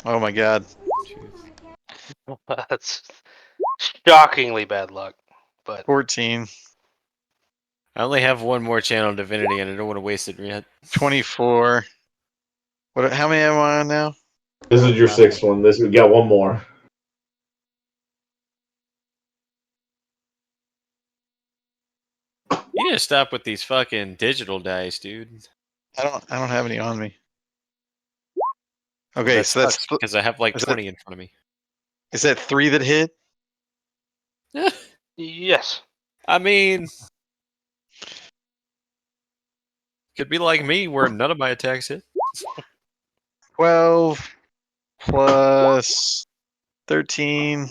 Oh my god. That's shockingly bad luck. But 14, I only have one more channel of divinity and I don't want to waste it yet. 24. What? How many am I on now? This is your sixth one. We got one more. You need to stop with these fucking digital dice, dude. I don't have any on me. Okay, so that's because I have like is that- 20 in front of me. is that 3 that hit? yes. I mean, could be like me where none of my attacks hit. 12 plus 13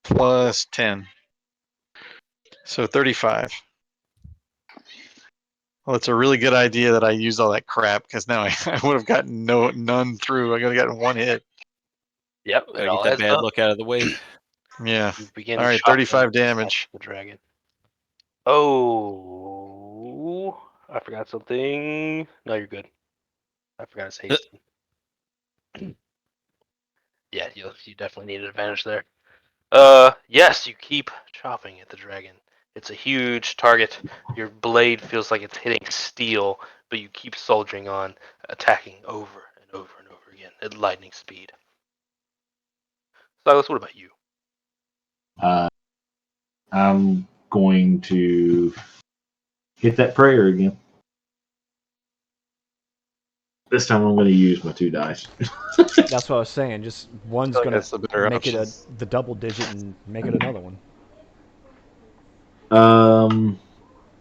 plus 10. So 35. Well, it's a really good idea that I used all that crap because now I would have gotten none through. I could have gotten 1 hit. Yep. It Gotta get all that adds bad up. luck out of the way. Yeah. You begin All right, chopping 35 damage. the dragon. Oh, I forgot something. No, you're good. I forgot it's hasty. Yeah, you definitely need an advantage there. Yes, you keep chopping at the dragon. It's a huge target. Your blade feels like it's hitting steel, but you keep soldiering on, attacking over and over and over again at lightning speed. Silas, what about you? I'm going to hit that prayer again. This time I'm going to use my 2 dice. That's what I was saying. Just one's like gonna that's the better make option. it the double digit and make it another one.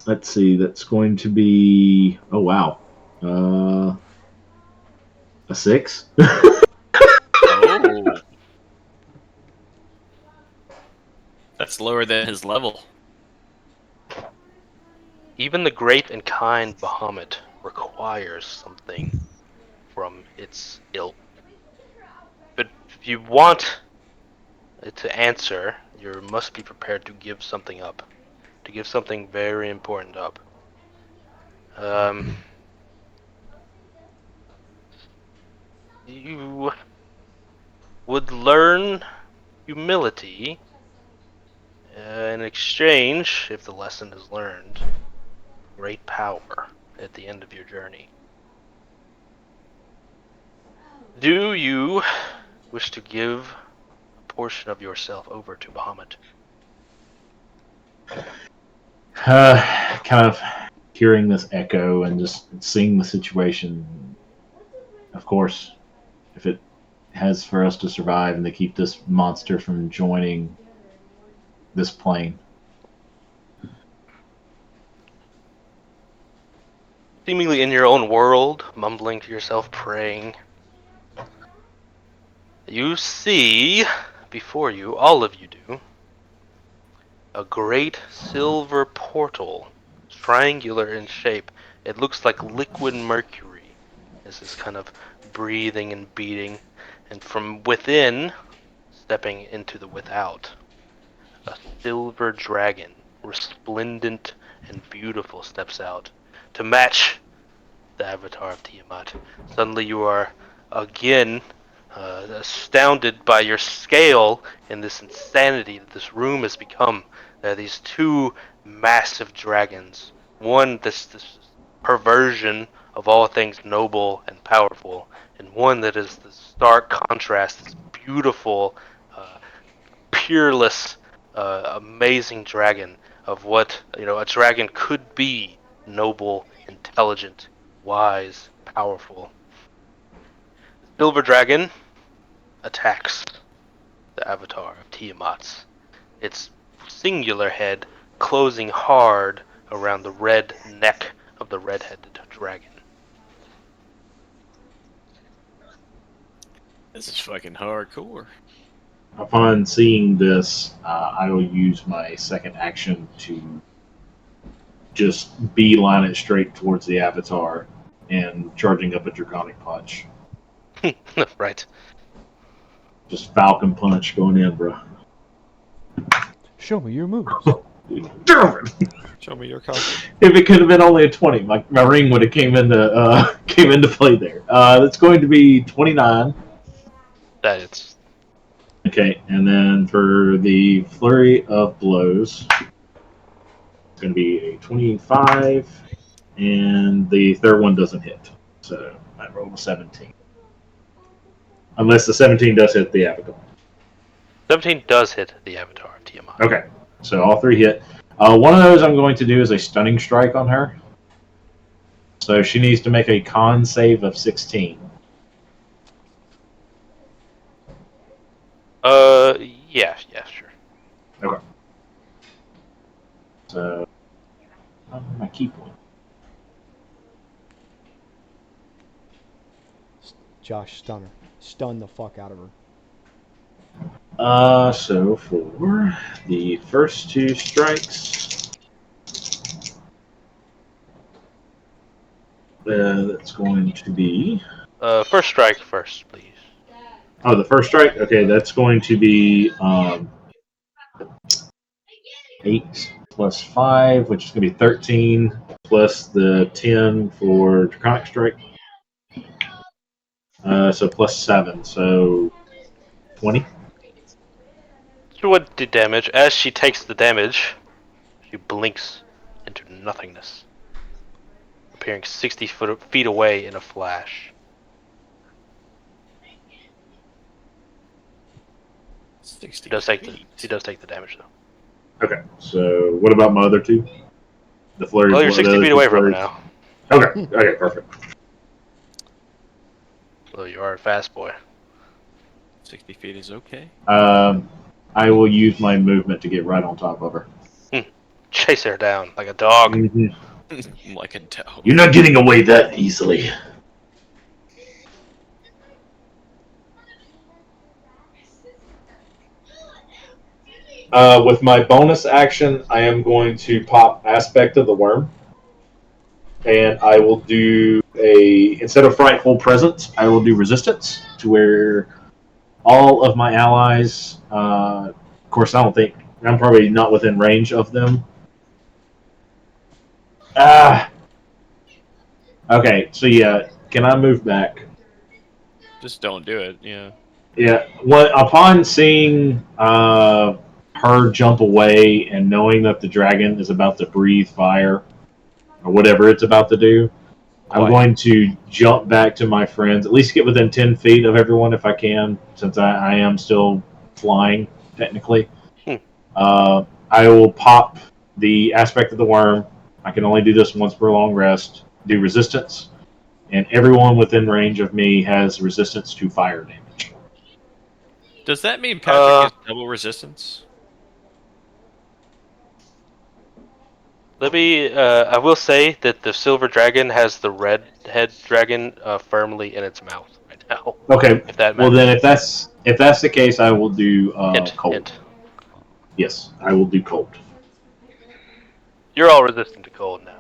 Let's see. That's going to be. Oh wow. A 6. Oh. That's lower than his level. Even the great and kind Bahamut requires something from its ilk. But if you want it to answer, you must be prepared to give something up. To give something very important up. You would learn humility in exchange, if the lesson is learned, great power at the end of your journey. Do you wish to give a portion of yourself over to Bahamut? Kind of hearing this echo and just seeing the situation. Of course, if it has for us to survive and to keep this monster from joining this plane. seemingly in your own world, mumbling to yourself, praying, you see before you, all of you do, a great silver portal, triangular in shape. It looks like liquid mercury. This is kind of breathing and beating, and from within, stepping into the without, a silver dragon, resplendent and beautiful, steps out to match the avatar of Tiamat. Suddenly you are again astounded by your scale and this insanity that this room has become. There are these two massive dragons. One, this perversion of all things noble and powerful, and one that is the stark contrast, this beautiful, uh, peerless, amazing dragon of what a dragon could be: noble, intelligent, wise, powerful. The silver dragon attacks the avatar of Tiamat's. Its singular head closing hard around the red neck of the red-headed dragon. This is fucking hardcore. Upon seeing this, I will use my second action to just beeline it straight towards the avatar and charging up a draconic punch. Right. Just Falcon punch going in, bro. Show me your moves. Damn it! Show me your coffee. If it could have been only a 20, my ring would have came into play there. That's going to be 29. That it's Okay, and then for the flurry of blows, it's going to be a 25, and the third one doesn't hit. So I rolled a 17. Unless the 17 does hit the avatar. 17 does hit the avatar of Tiamat. Okay, so all three hit. One of those I'm going to do is a stunning strike on her. So she needs to make a con save of 16. Yeah, sure. Okay. So, my key point. Josh, stun her. Stun the fuck out of her. So for the first two strikes, that's going to be. First strike first, please. Oh, the first strike? Okay, that's going to be 8 plus 5, which is going to be 13, plus the 10 for Draconic Strike. So plus 7, so 20. She would do damage. As she takes the damage, she blinks into nothingness, appearing 60 feet away in a flash. 60 She does take the damage though. Okay, so what about my other two? The flurry. Well, you're 60 feet away from her now. Okay, perfect. Well, you are a fast boy. 60 feet is okay. I will use my movement to get right on top of her. Chase her down like a dog. Mm-hmm. Like a dog. You're not getting away that easily. With my bonus action, I am going to pop Aspect of the Worm. And I will do instead of Frightful Presence, I will do Resistance, to where all of my allies, of course, I don't think, I'm probably not within range of them. Okay, so yeah, can I move back? Just don't do it, yeah. Yeah, upon seeing her jump away and knowing that the dragon is about to breathe fire, or whatever it's about to do, I'm going to jump back to my friends, at least get within 10 feet of everyone if I can, since I am still flying, technically. I will pop the Aspect of the Worm. I can only do this once per long rest. Do Resistance. And everyone within range of me has resistance to fire damage. Does that mean Patrick gets double resistance? Let me. I will say that the silver dragon has the red head dragon firmly in its mouth right now. Okay. If that Well, matters. then, if that's the case, I will do Hint, cold. hint. Yes, I will do cold. You're all resistant to cold now.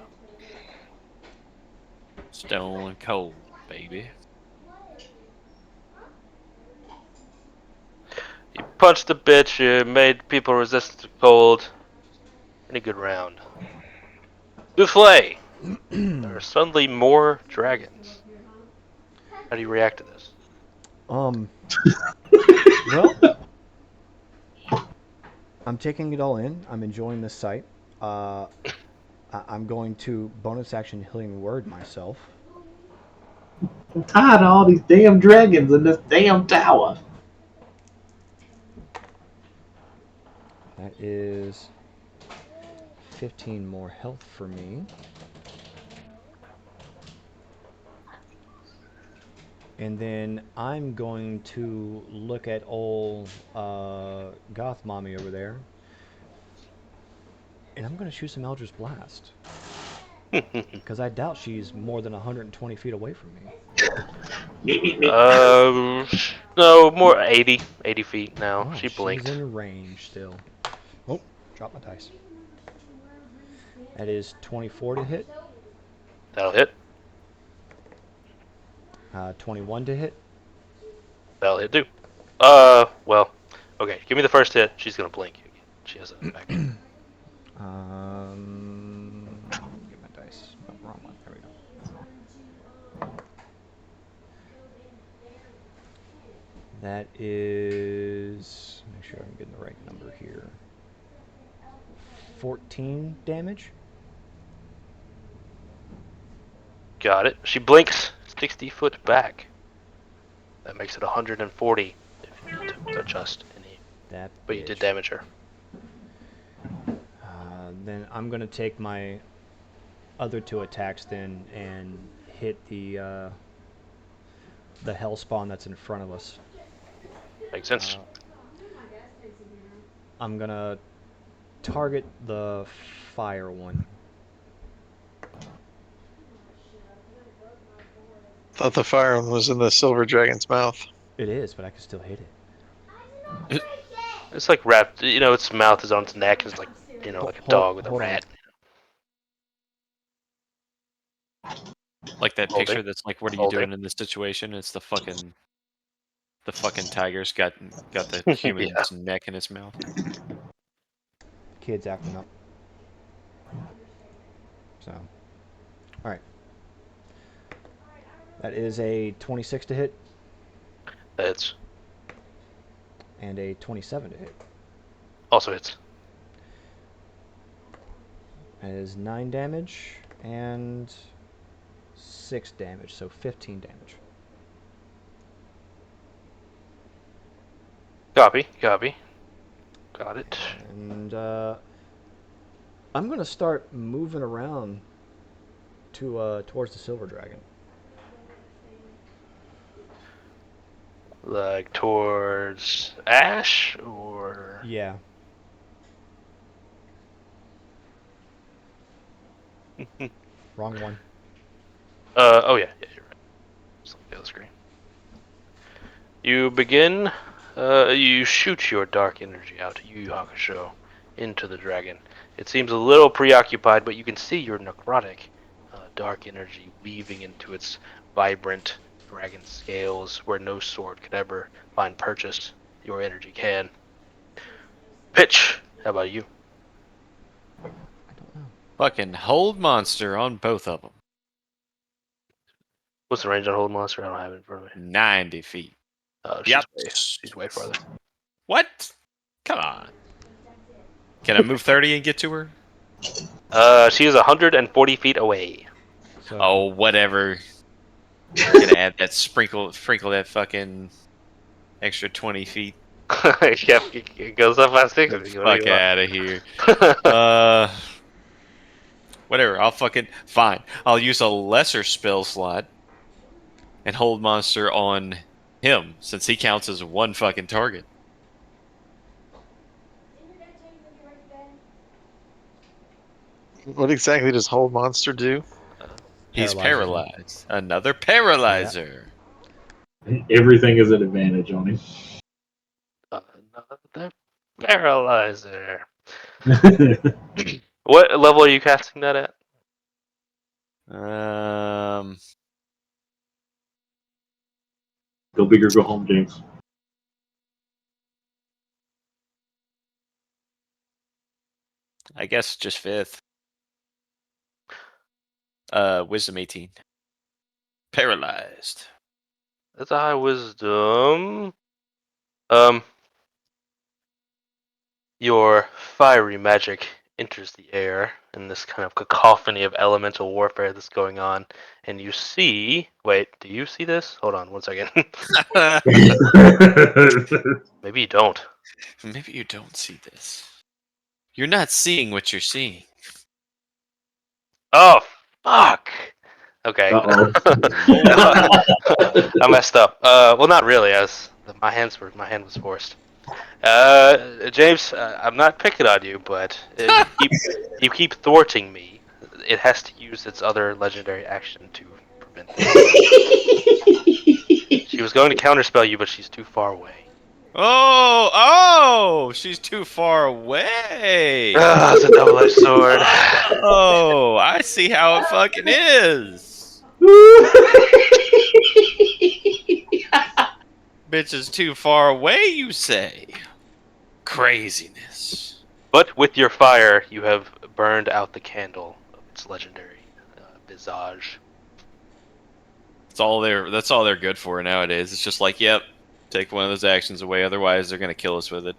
Stone cold, baby. You punched the bitch. You made people resistant to cold. Pretty good round. Souffle. There are suddenly more dragons. How do you react to this? Well, I'm taking it all in. I'm enjoying this sight. Uh, I'm going to bonus action healing word myself. I'm tired of all these damn dragons in this damn tower. That is 15 more health for me. And then I'm going to look at old Goth Mommy over there. And I'm going to shoot some Eldritch Blast. Because I doubt she's more than 120 feet away from me. No, more 80 feet now. Oh, She she's blinked. in range still. Oh, drop my dice. That is 24 to hit. That'll hit. 21 to hit. That'll hit too. Well, okay. Give me the first hit. She's gonna blink. She has a back. Get my dice. Oh, wrong one. There we go. That is. Make sure I'm getting the right number here. 14 damage. Got it. She blinks 60 foot back. That makes it 140 if you need to adjust any. That But you did bitch. damage her. Then I'm gonna take my other two attacks then and hit the hell spawn that's in front of us. Makes sense. I'm gonna target the fire one. Thought the fire one was in the silver dragon's mouth. It is, but I can still hit it. It's like wrapped. You know, its mouth is on its neck. It's like like a dog with a Hold on. rat. Like that Holding. picture that's like, what are you Holding. doing in this situation? It's the fucking tiger's got the human's neck in his mouth. Kid's acting up. So, all right. That is a 26 to hit That's and a 27 to hit. also hits. That is 9 damage and 6 damage, so 15 damage. Copy. Got it. And I'm gonna start moving around to towards the silver dragon. Like towards Ash or Yeah. Wrong one. oh yeah, you're right. Just like the other screen. You begin. You shoot your dark energy out, Yu Yu Hakusho, into the dragon. It seems a little preoccupied, but you can see your necrotic dark energy weaving into its vibrant dragon scales, where no sword could ever find purchase. Your energy can. Pitch. How about you? I don't know. Fucking hold monster on both of them. What's the range on Hold Monster? I don't have it in front of me. 90 feet. Oh, Yep. she's way farther. What? Come on. Can I move 30 and get to her? She is 140 feet away. So, Oh, whatever. Gonna add that sprinkle that fucking extra 20 feet. Yeah, it goes up by 60. Get the What do fuck you want? out of here. Whatever. I'll fucking fine. I'll use a lesser spell slot and hold monster on him since he counts as one fucking target. What exactly does Hold Monster do? He's Paralyzes him. paralyzed. Another paralyzer. Everything is an advantage on him. Another paralyzer. What level are you casting that at? Go big or go home, James. I guess just 5th. Wisdom 18. Paralyzed. That's a high wisdom. Um, your fiery magic enters the air in this kind of cacophony of elemental warfare that's going on, and you see. Wait, do you see this? Hold on, 1 second. Maybe you don't. Maybe you don't see this. You're not seeing what you're seeing. Oh, fuck. Okay. Uh-oh. I messed up. Well, not really, as my hand was forced. James, I'm not picking on you, but you keep thwarting me. It has to use its other legendary action to prevent this. She was going to counterspell you, but she's too far away. Oh, she's too far away. Ah, it's a double-edged sword. Oh, I see how it fucking is. Bitch is too far away, you say? Craziness. But with your fire, you have burned out the candle of its legendary visage. That's all they're good for nowadays. It's just like, yep, take one of those actions away, otherwise they're gonna kill us with it.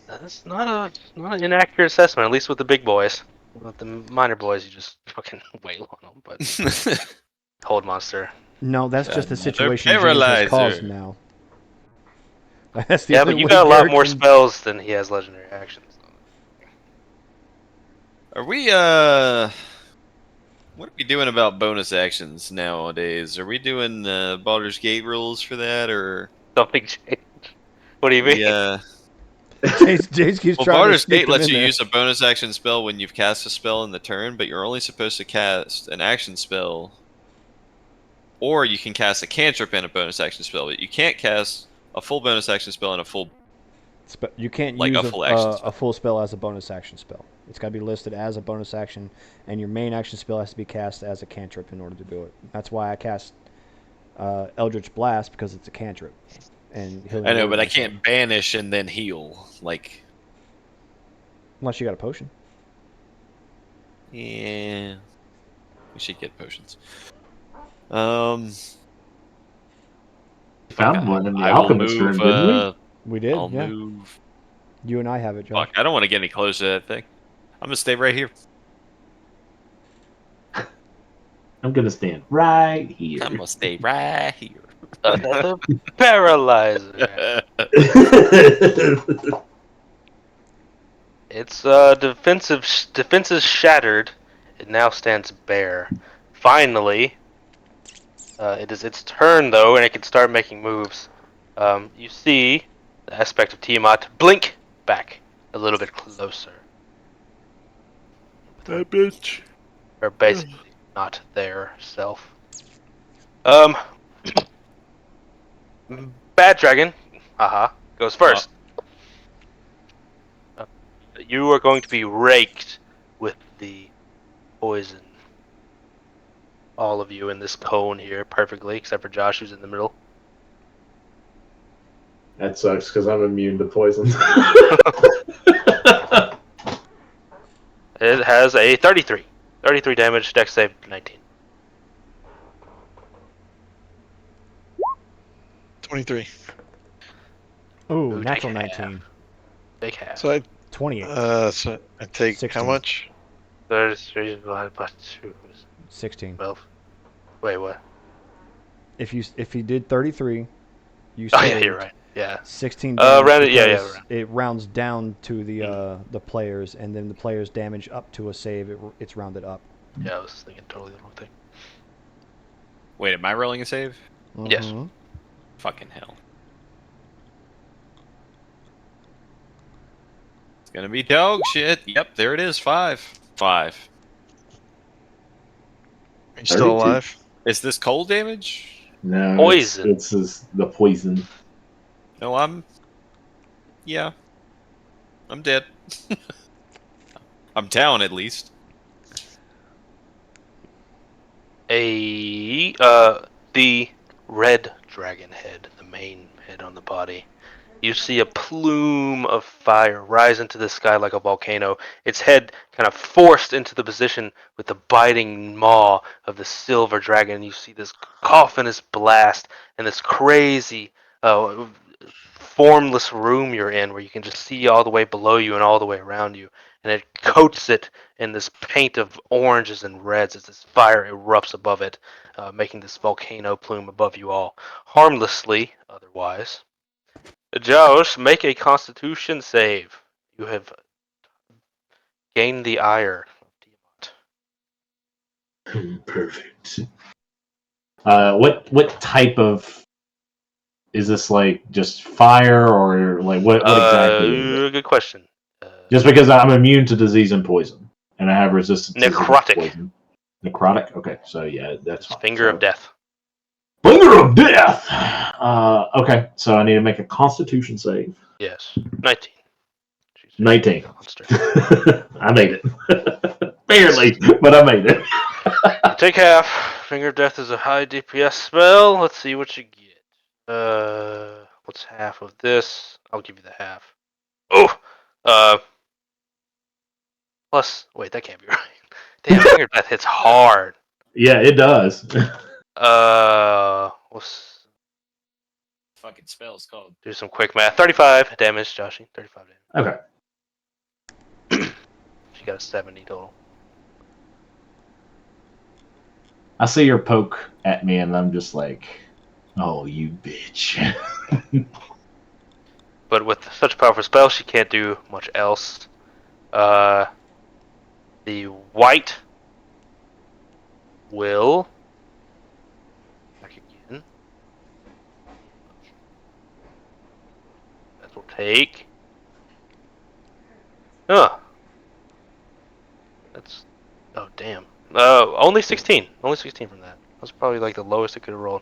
That's not an inaccurate assessment, at least with the big boys. With the minor boys, you just fucking wail on them. But Hold Monster. No, that's just the Another situation James has caused paralyzer. now. That's the Yeah, only but you way got a lot Garrett more can- spells than he has legendary actions. Are we what are we doing about bonus actions nowadays? Are we doing Baldur's Gate rules for that, or Something changed. What do you mean? we James keeps Well, trying to Baldur's sneak Gate them lets in you there. use a bonus action spell when you've cast a spell in the turn, but you're only supposed to cast an action spell, or you can cast a cantrip and a bonus action spell, but you can't cast a full bonus action spell and a full You can't like use a full action spell. a full spell as a bonus action spell. It's got to be listed as a bonus action, and your main action spell has to be cast as a cantrip in order to do it. That's why I cast Eldritch Blast, because it's a cantrip. And healing I know, word but I does that. can't banish and then heal. Like, Unless you got a potion. yeah, we should get potions. Found Fuck, one in the I will alchemist move. room, didn't we? We did, I'll yeah. move. You and I have it, Josh. Fuck, I don't want to get any closer to that thing. I'm gonna stay right here. I'm gonna stand right here. I'm gonna stay right here. Another paralyzer. Its defenses shattered. It now stands bare. Finally, it is its turn though, and it can start making moves. You see the aspect of Tiamat blink back a little bit closer. That bitch. Or basically not their self. Um, Bad Dragon, goes first. You are going to be raked with the poison. All of you in this cone here perfectly, except for Josh, who's in the middle. That sucks because I'm immune to poison. It has a 33. 33 damage, dex save 19. 23. Ooh, Ooh, natural take half. 19. Big half. So 28. so I take 16. how much? 33 divided by 2 is 16. 12. Wait, what? If you did 33, you Oh, saved yeah, you're right. Yeah. 16 damage round it, yeah, because round. it rounds down to the players, and then the players damage up to a save. It's rounded up. Yeah, I was thinking totally the wrong thing. Wait, am I rolling a save? Yes. Mhm. Fucking hell. It's gonna be dog shit. Yep, there it is. 5. 5. Are you still 32. alive? Is this cold damage? No, Poison. it's the poison. No, yeah, I'm dead. I'm down at least. The red dragon head, the main head on the body. You see a plume of fire rise into the sky like a volcano, its head kind of forced into the position with the biting maw of the silver dragon. You see this cacophonous blast and this crazy, formless room you're in where you can just see all the way below you and all the way around you. And it coats it in this paint of oranges and reds as this fire erupts above it, making this volcano plume above you all, harmlessly otherwise. Josh, make a Constitution save. You have gained the ire of Tiamat. Perfect. What type of is this, like just fire or like what exactly is it? Good question. Just because I'm immune to disease and poison, and I have resistances against Necrotic. poison. Necrotic. Okay, so yeah, that's It's fine. Finger of Death. Finger of death. Okay, so I need to make a Constitution save. Yes. 19. She's a 19. monster. I made it. Barely, but I made it. You take half. Finger of Death is a high DPS spell. Let's see what you get. What's half of this? I'll give you the half. Oh! Plus, wait, that can't be right. Damn, Finger of Death hits hard. Yeah, it does. What's Fucking spell's called. do some quick math. 35 damage, Joshy. 35 damage. Okay. She got a 70 total. I see your poke at me, and I'm just like, "Oh, you bitch!" But with such a powerful spell, she can't do much else. The white will back again. That will take. Huh. That's. Oh damn. Only 16. Only 16 from that. That's probably like the lowest it could have rolled.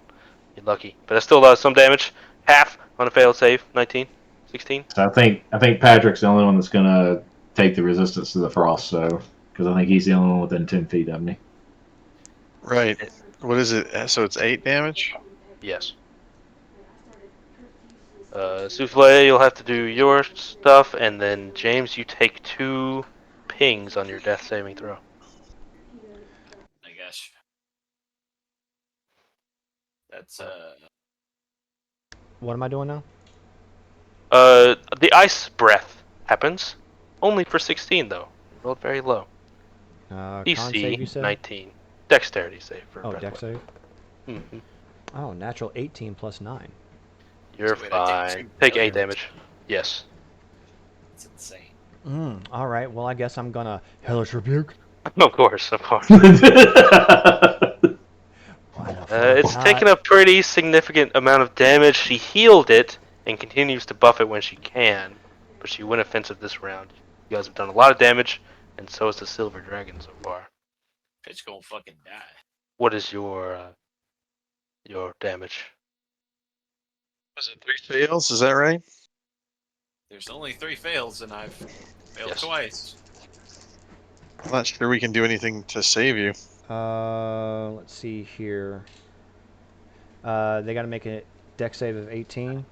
You're lucky, but that still does some damage. Half on a failed save. 19. 16. So I think Patrick's the only one that's gonna take the resistance to the frost. So because I think he's the only one within 10 feet of me. Right. What is it? So it's 8 damage? Yes. Souffle, you'll have to do your stuff, and then James, you take 2 pings on your death saving throw. I guess. That's What am I doing now? The ice breath happens only for 16 though. You rolled very low. Con DC save, you said? 19. Dexterity save for Oh, breath dex weapon. save. Mm-hmm. Oh, natural 18 plus 9. You're So wait, I take fine. 2 Take 8 failure. damage. Yes. It's insane. All right. Well, I guess I'm gonna hellish rebuke. Of course, of course. Why the fuck It's not? taken a pretty significant amount of damage. She healed it and continues to buff it when she can, but she went offensive this round. You guys have done a lot of damage, and so has the Silver Dragon so far. Pitch gonna fucking die. What is your damage? Was it 3 fails? Is that right? There's only 3 fails, and I've failed Yes. twice. I'm not sure we can do anything to save you. Let's see here. They got to make a dex save of 18.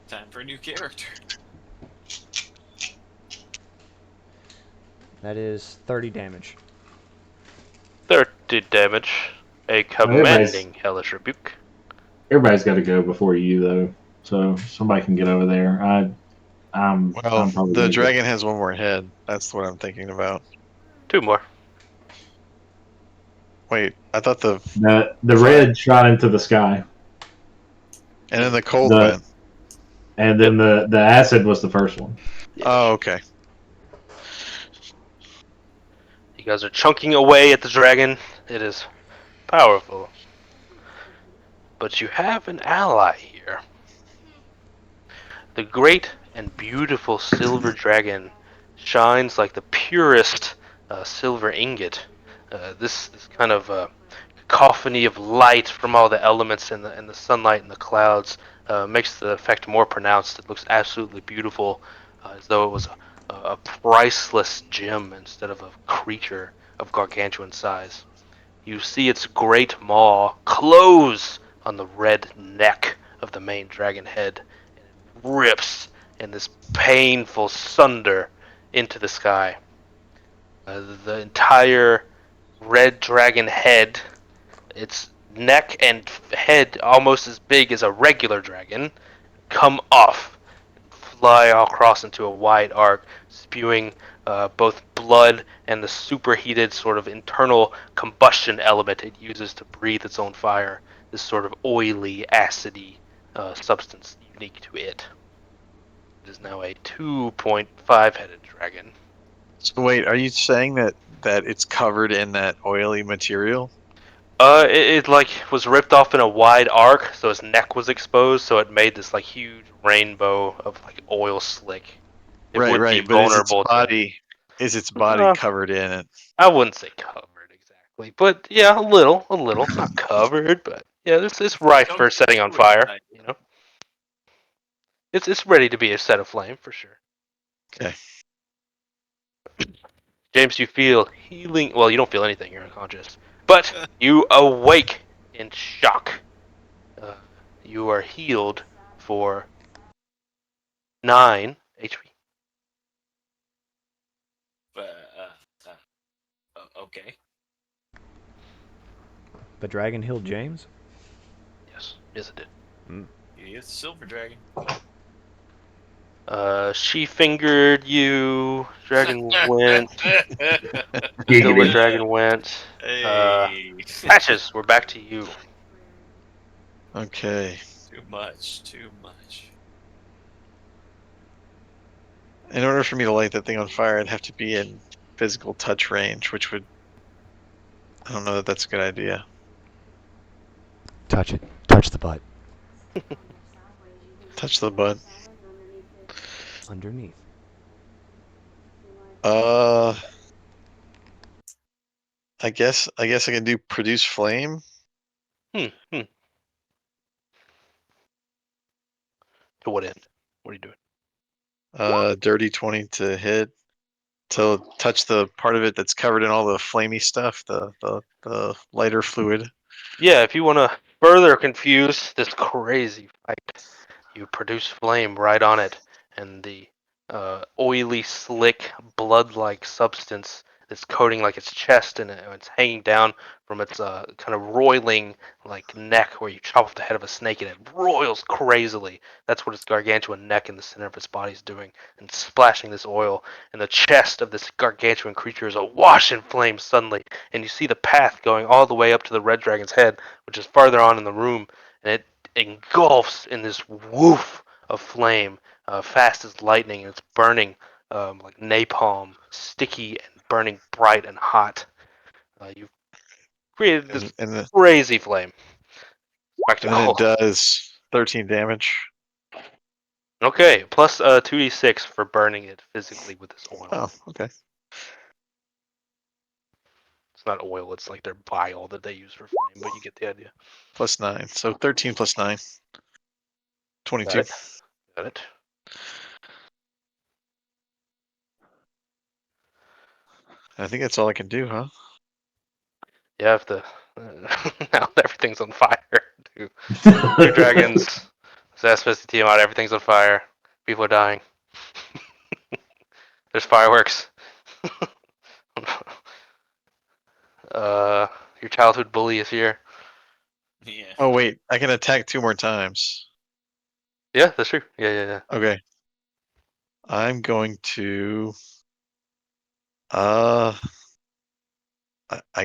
Time for a new character. That is 30 damage. 30 damage. A commanding hellish rebuke. Everybody's got to go before you though, so somebody can get over there. I'm Well, probably the gonna dragon has one more head. That's what I'm thinking about. 2 more. Wait, I thought the the red shot into the sky, and then the cold The- went. and then the acid was the first one. Oh, okay. You guys are chunking away at the dragon. It is powerful. But you have an ally here. The great and beautiful silver dragon shines like the purest silver ingot. This kind of cacophony of light from all the elements and the sunlight and the clouds makes the effect more pronounced. It looks absolutely beautiful, as though it was a priceless gem instead of a creature of gargantuan size. You see its great maw close on the red neck of the main dragon head, and it rips in this painful sunder into the sky. The entire red dragon head, its neck and head almost as big as a regular dragon, come off and fly across into a wide arc, spewing both blood and the superheated sort of internal combustion element it uses to breathe its own fire. This sort of oily, acidy substance unique to it. It is now a 2.5-headed dragon. So wait, are you saying that it's covered in that oily material? It like was ripped off in a wide arc, so its neck was exposed, so it made this like huge rainbow of like oil slick. It Right, would be right. But vulnerable to. is its body Uh, covered in it? I wouldn't say covered exactly, but yeah, a little, not covered, but yeah, it's rife for setting on fire. You know, it's ready to be a set aflame for sure. Okay. James, you feel healing. Well, you don't feel anything; you're unconscious, but you awake in shock. Uh, you are healed for 9 HP. Okay. The dragon healed James? Yes, it did. Yeah, it's a silver dragon. She fingered you. Dragon went. Silver Giggity. dragon went. Hey. Patches, we're back to you. Okay. Too much. Too much. In order for me to light that thing on fire, I'd have to be in physical touch range, which would. I don't know that that's a good idea. Touch it. Touch the butt. Touch the butt. Underneath. Uh, I guess I can do produce flame. Hmm. To what end? What are you doing? Dirty 20 to hit. To touch the part of it that's covered in all the flamey stuff, the lighter fluid. Yeah, if you want to further confuse this crazy fight, you produce flame right on it, and the oily, slick, blood-like substance that's coating like its chest and it's hanging down from its kind of roiling like neck, where you chop off the head of a snake and it roils crazily. That's what its gargantuan neck in the center of its body is doing, and splashing this oil. And the chest of this gargantuan creature is awash in flames suddenly, and you see the path going all the way up to the red dragon's head, which is farther on in the room, and it engulfs in this woof of flame, fast as lightning, and it's burning like napalm, sticky and burning bright and hot. You've created this And then crazy flame and then it spectacle. does 13 damage. Okay, plus 2d6 for burning it physically with this oil. Oh, okay. It's not oil; it's like their bile that they use for flame, but you get the idea. Plus 9. So 13 plus 9. 22. Got it. I think that's all I can do, huh? Yeah, if the now everything's on fire. Two dragons. Zaspis, Tiamat, everything's on fire. People are dying. There's fireworks. Your childhood bully is here. Yeah. Oh wait, I can attack 2 more times. Yeah, that's true. Yeah. Okay. I'm going to. I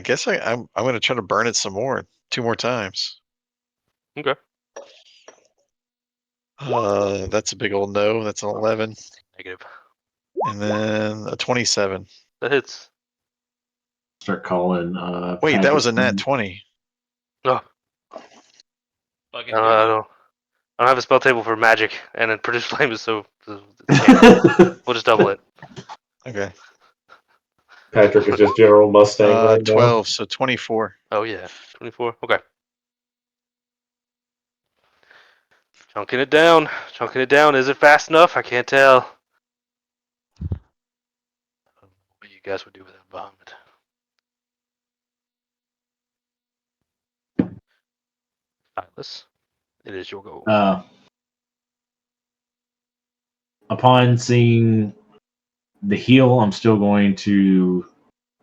guess I'm going to try to burn it some more, 2 more times. Okay. That's a big old no. That's an 11, Negative. and then a 27. That hits. Start calling. Wait, that was a nat Patrick. 20. Oh, Fucking I do don't, it. I don't have a spell table for magic, and then produce flame is so. We'll just double it. Okay. Patrick is just General Mustang right now. 12, so 24. Oh yeah, 24. Okay. Chunking it down. Chunking it down. Is it fast enough? I can't tell. What you guys would do with that vomit. Silas, it is your go. Upon seeing the heal, I'm still going to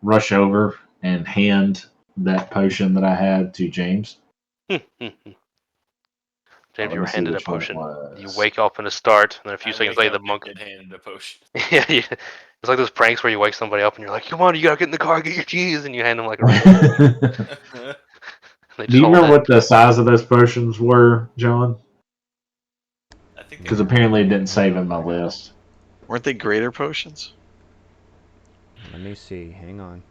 rush over and hand that potion that I had to James. James, Let you me were see handed a which one it potion. You was. wake up in a start, and then a few I seconds wake later, the up monk. and get handed a potion. Yeah, it's like those pranks where you wake somebody up and you're like, "Come on, you gotta get in the car, get your keys," and you hand them like a ring. They Do just you hold remember it. what the size of those potions were, John? I think they Because were. apparently it didn't save in my list. Weren't they greater potions? Let me see. Hang on.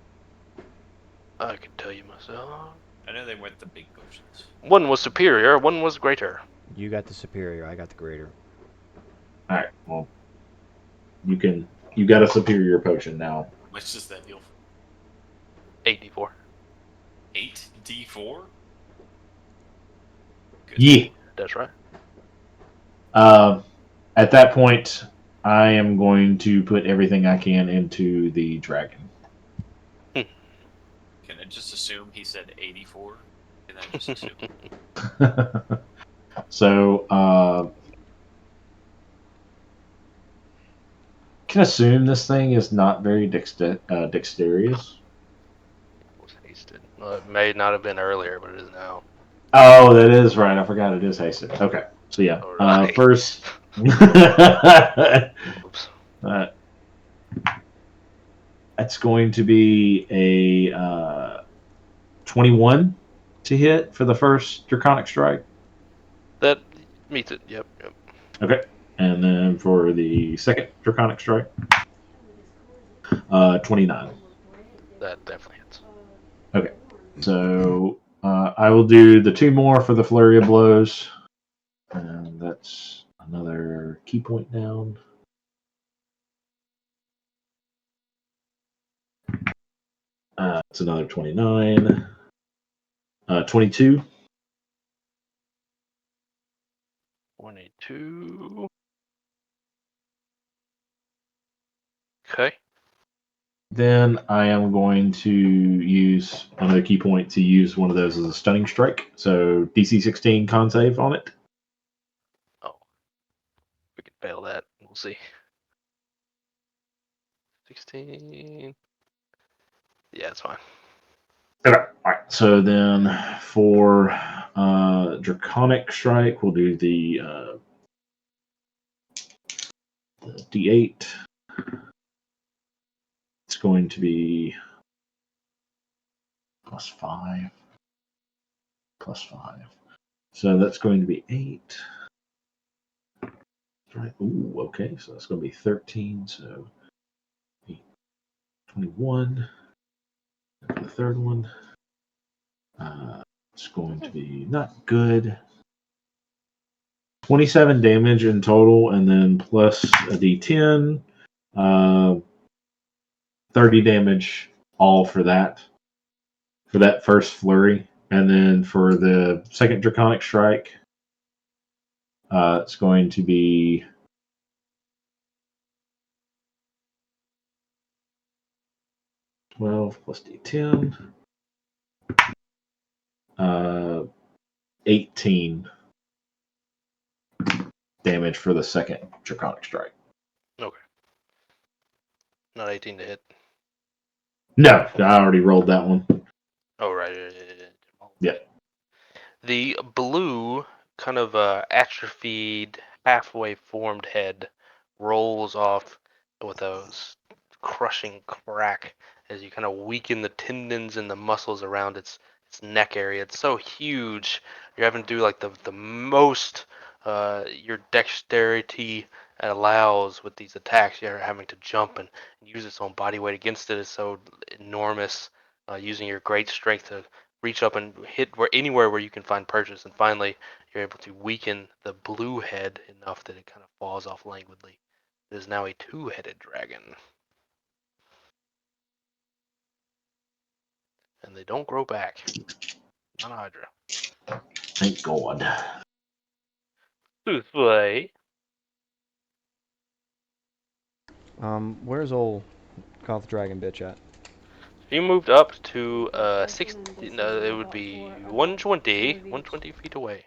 I can tell you myself. I know they weren't the big potions. One was superior, one was greater. You got the superior. I got the greater. All right, well, you got a superior potion now. How much does that deal for? 8d4. 8d4? Good. Yeah. That's right. At that point, I am going to put everything I can into the dragon. Can I just assume he said 84? Can I just assume? So, can assume this thing is not very dexterous. It was hasted. Well, it may not have been earlier, but it is now. Oh, that is right. I forgot it is hasted. Okay, so yeah. Alright. First, Oops. that's going to be a 21 to hit for the first Draconic Strike. That meets it. Yep. Okay. And then for the second Draconic Strike, 29. That definitely hits. Okay. So I will do the two more for the Flurry of Blows. And that's another key point down. It's another 29. 22. 22. Okay. Then I am going to use another key point to use one of those as a stunning strike. So DC 16 con save on it. Oh. We can fail that. We'll see. 16. Yeah, it's fine. Okay. All right. So then for Draconic Strike, we'll do the D8. It's going to be +5. +5. So that's going to be 8. Right. Ooh, okay. So that's going to be 13. So 8, 21. And for the third one, it's going to be not good. 27 damage in total, and then plus a D10. 30 damage all for that first flurry. And then for the second Draconic Strike, it's going to be 12 plus D10. 18 damage for the second Draconic Strike. Okay. Not 18 to hit. No, I already rolled that one. Oh, right. Yeah. The blue, kind of atrophied, halfway formed head rolls off with a crushing crack as you kind of weaken the tendons and the muscles around its neck area. It's so huge. You're having to do like the most your dexterity allows with these attacks. You're having to jump and use its own body weight against it. Is so enormous. Using your great strength to reach up and hit anywhere where you can find purchase, and finally you're able to weaken the blue head enough that it kind of falls off languidly. It is now a two-headed dragon. and they don't grow back. Not a Hydra. Thank God. Souffle. Where's old Goth Dragon bitch at? She moved up to 60. No, it would be 120 feet away.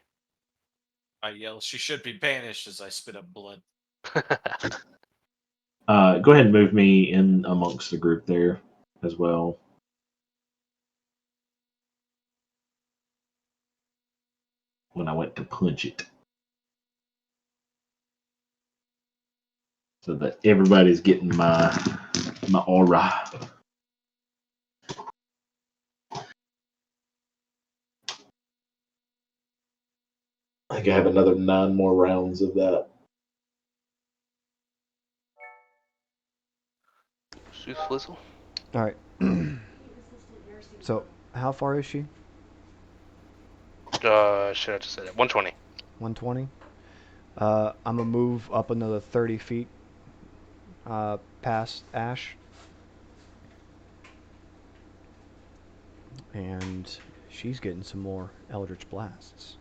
I yell, "She should be banished!" as I spit up blood. Go ahead and move me in amongst the group there as well. When I went to punch it. So that everybody's getting my aura. I think I have another 9 more rounds of that. Soufflizzle. All right. So, how far is she? Should I just say that? 120. 120. I'm gonna move up another 30 feet past Ash, and she's getting some more Eldritch Blasts.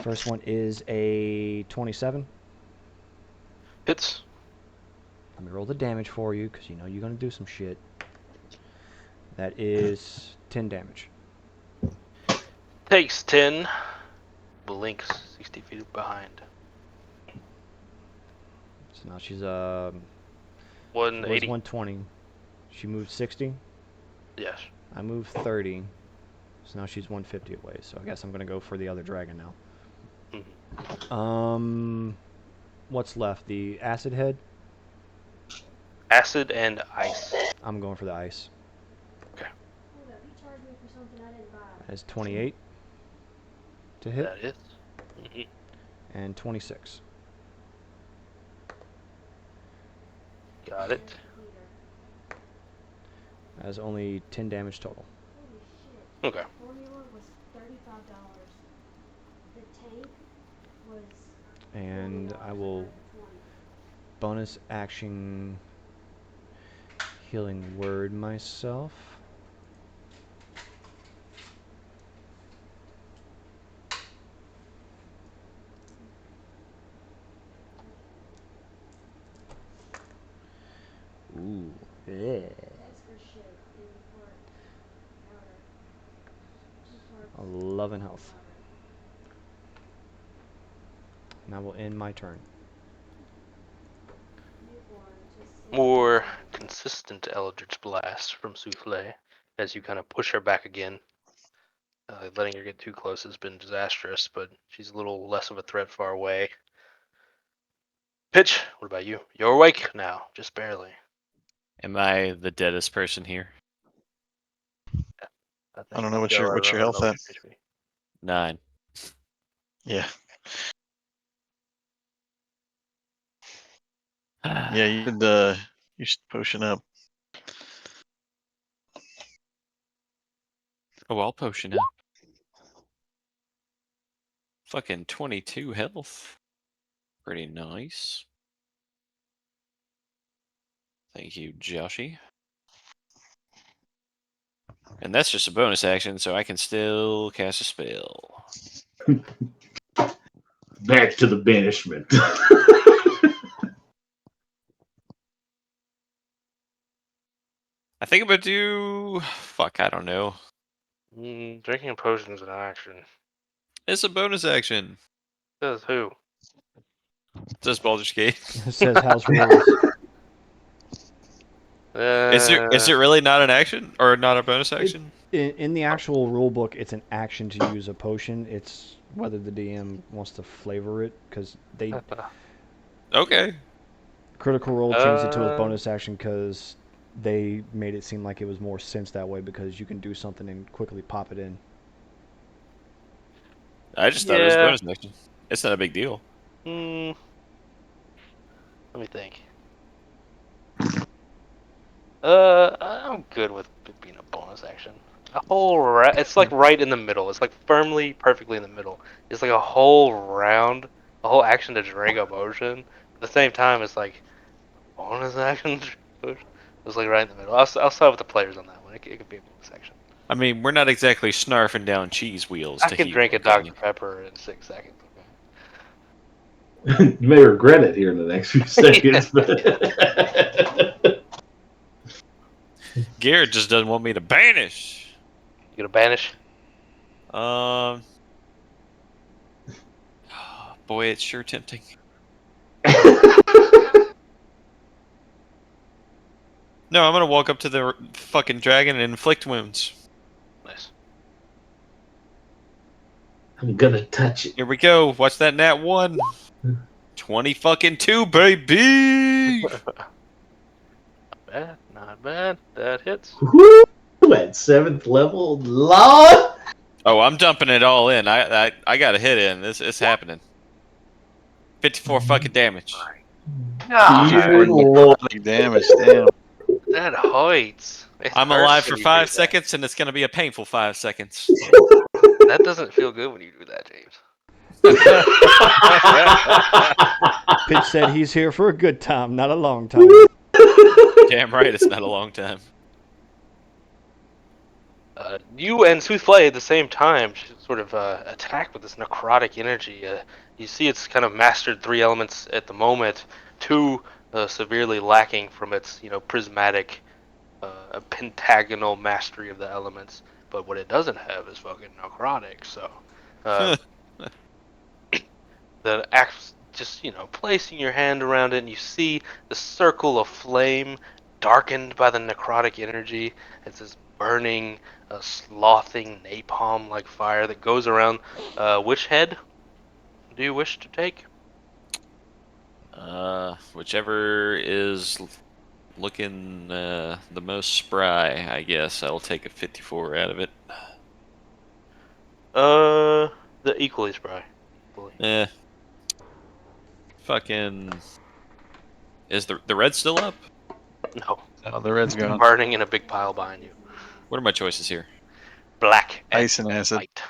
First one is a 27. Hits. Let me roll the damage for you, because you know you're gonna do some shit. That is 10 damage. Takes 10. Blinks 60 feet behind. So now she's she was 180. 120. She moved 60. Yes. I moved 30. So now she's 150 away. So I guess I'm gonna go for the other dragon now. Mhm. What's left? The acid head? Acid and ice. I'm going for the ice. Okay. That's 28 to hit. That is. Mhm. And 26. Got it. That's only 10 damage total. Okay. And I will bonus action healing word myself. Ooh. Yeah. 11 health. And I will end my turn. More consistent Eldritch Blast from Souffle as you kind of push her back again. Letting her get too close has been disastrous, but she's a little less of a threat far away. Pitch, what about you? You're awake now, just barely. Am I the deadest person here? I don't know you are what's your around health at. HP. 9. Yeah. Yeah, you should potion up. Oh, I'll potion up. Fucking 22 health. Pretty nice. Thank you, Joshy. And that's just a bonus action, so I can still cast a spell. Back to the banishment. I think I'm gonna do. Fuck, I don't know. Drinking a potion is an action. It's a bonus action. Says who? It says Baldur's Gate. It says house rules. Is it really not an action or not a bonus action? In the actual rule book, it's an action to use a potion. It's whether the DM wants to flavor it, because they Okay. Critical Role changed it to a bonus action because they made it seem like it was more sense that way, because you can do something and quickly pop it in. I just thought it was a bonus action. It's not a big deal. Let me think. I'm good with it being a bonus action. It's like right in the middle. It's like firmly, perfectly in the middle. It's like a whole round, a whole action to drink a potion. the same time, it's like bonus action. It was like right in the middle. I'll start with the players on that one. It could be a bonus action. I mean, we're not exactly snarfing down cheese wheels I to can heal. drink a Okay? Dr Pepper in 6 seconds. You may regret it here in the next few seconds. Garrett just doesn't want me to banish. You gonna banish? Um, boy, it's sure tempting. No, I'm gonna walk up to the fucking dragon and inflict wounds. Nice. I'm gonna touch it. Here we go. Watch that nat 1. 20 fucking 2, baby. Bad, not bad. That hits. Woo! At 7th level, Lord. Oh, I'm dumping it all in. I got a hit in. It's happening. 54 fucking damage. God, Dear Lord. Necrotic damage. Damn. that hurts. It I'm hurts alive when for you 5 do seconds, and it's gonna be a painful 5 seconds. That. That doesn't feel good when you do that, James. Pitch said he's here for a good time, not a long time. Damn right, it's not a long time. You and Souffle at the same time sort of attack with this necrotic energy. You see it's kind of mastered 3 elements at the moment, 2 severely lacking from its prismatic, pentagonal mastery of the elements. But what it doesn't have is fucking necrotic. So uh, the axe just placing your hand around it, and you see the circle of flame darkened by the necrotic energy. It's this burning, slothing napalm like fire that goes around. Which head do you wish to take? Whichever is looking the most spry, I guess. I'll take a 54 out of it. The equally spry. Equally. Eh. Fucking. Is the red still up? No, Oh, the red's gone. burning in a big pile behind you. What are my choices here? Black and Ice and acid. white.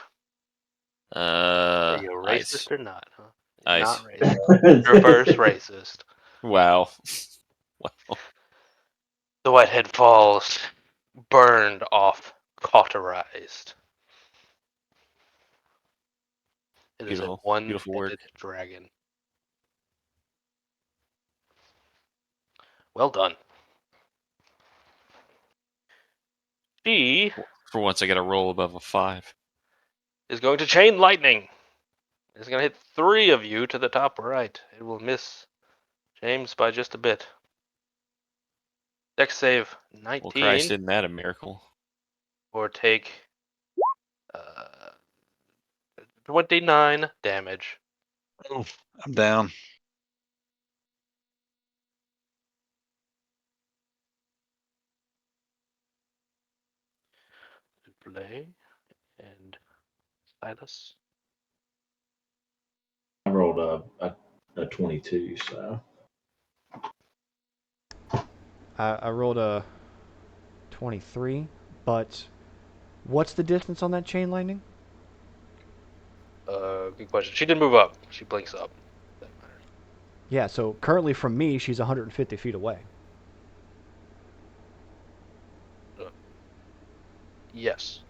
Are you Ice. racist or not? Huh? Ice. Not racist. Reverse racist. Wow. Wow. The whitehead falls, burned off, cauterized. It is a Beautiful. Beautiful work. one-headed dragon. Well done. She For once, I got a roll above a 5. is going to chain lightning. It's going to hit 3 of you to the top right. It will miss James by just a bit. Dex save 19, Well, Christ, isn't that a miracle? or take uh, 29 damage. I'm down. Play and Silas. I rolled a 22, so. I rolled a 23, but what's the distance on that chain lightning? Good question. She did move up. She blinks up. That matters. Yeah, so currently from me, she's 150 feet away. Yes.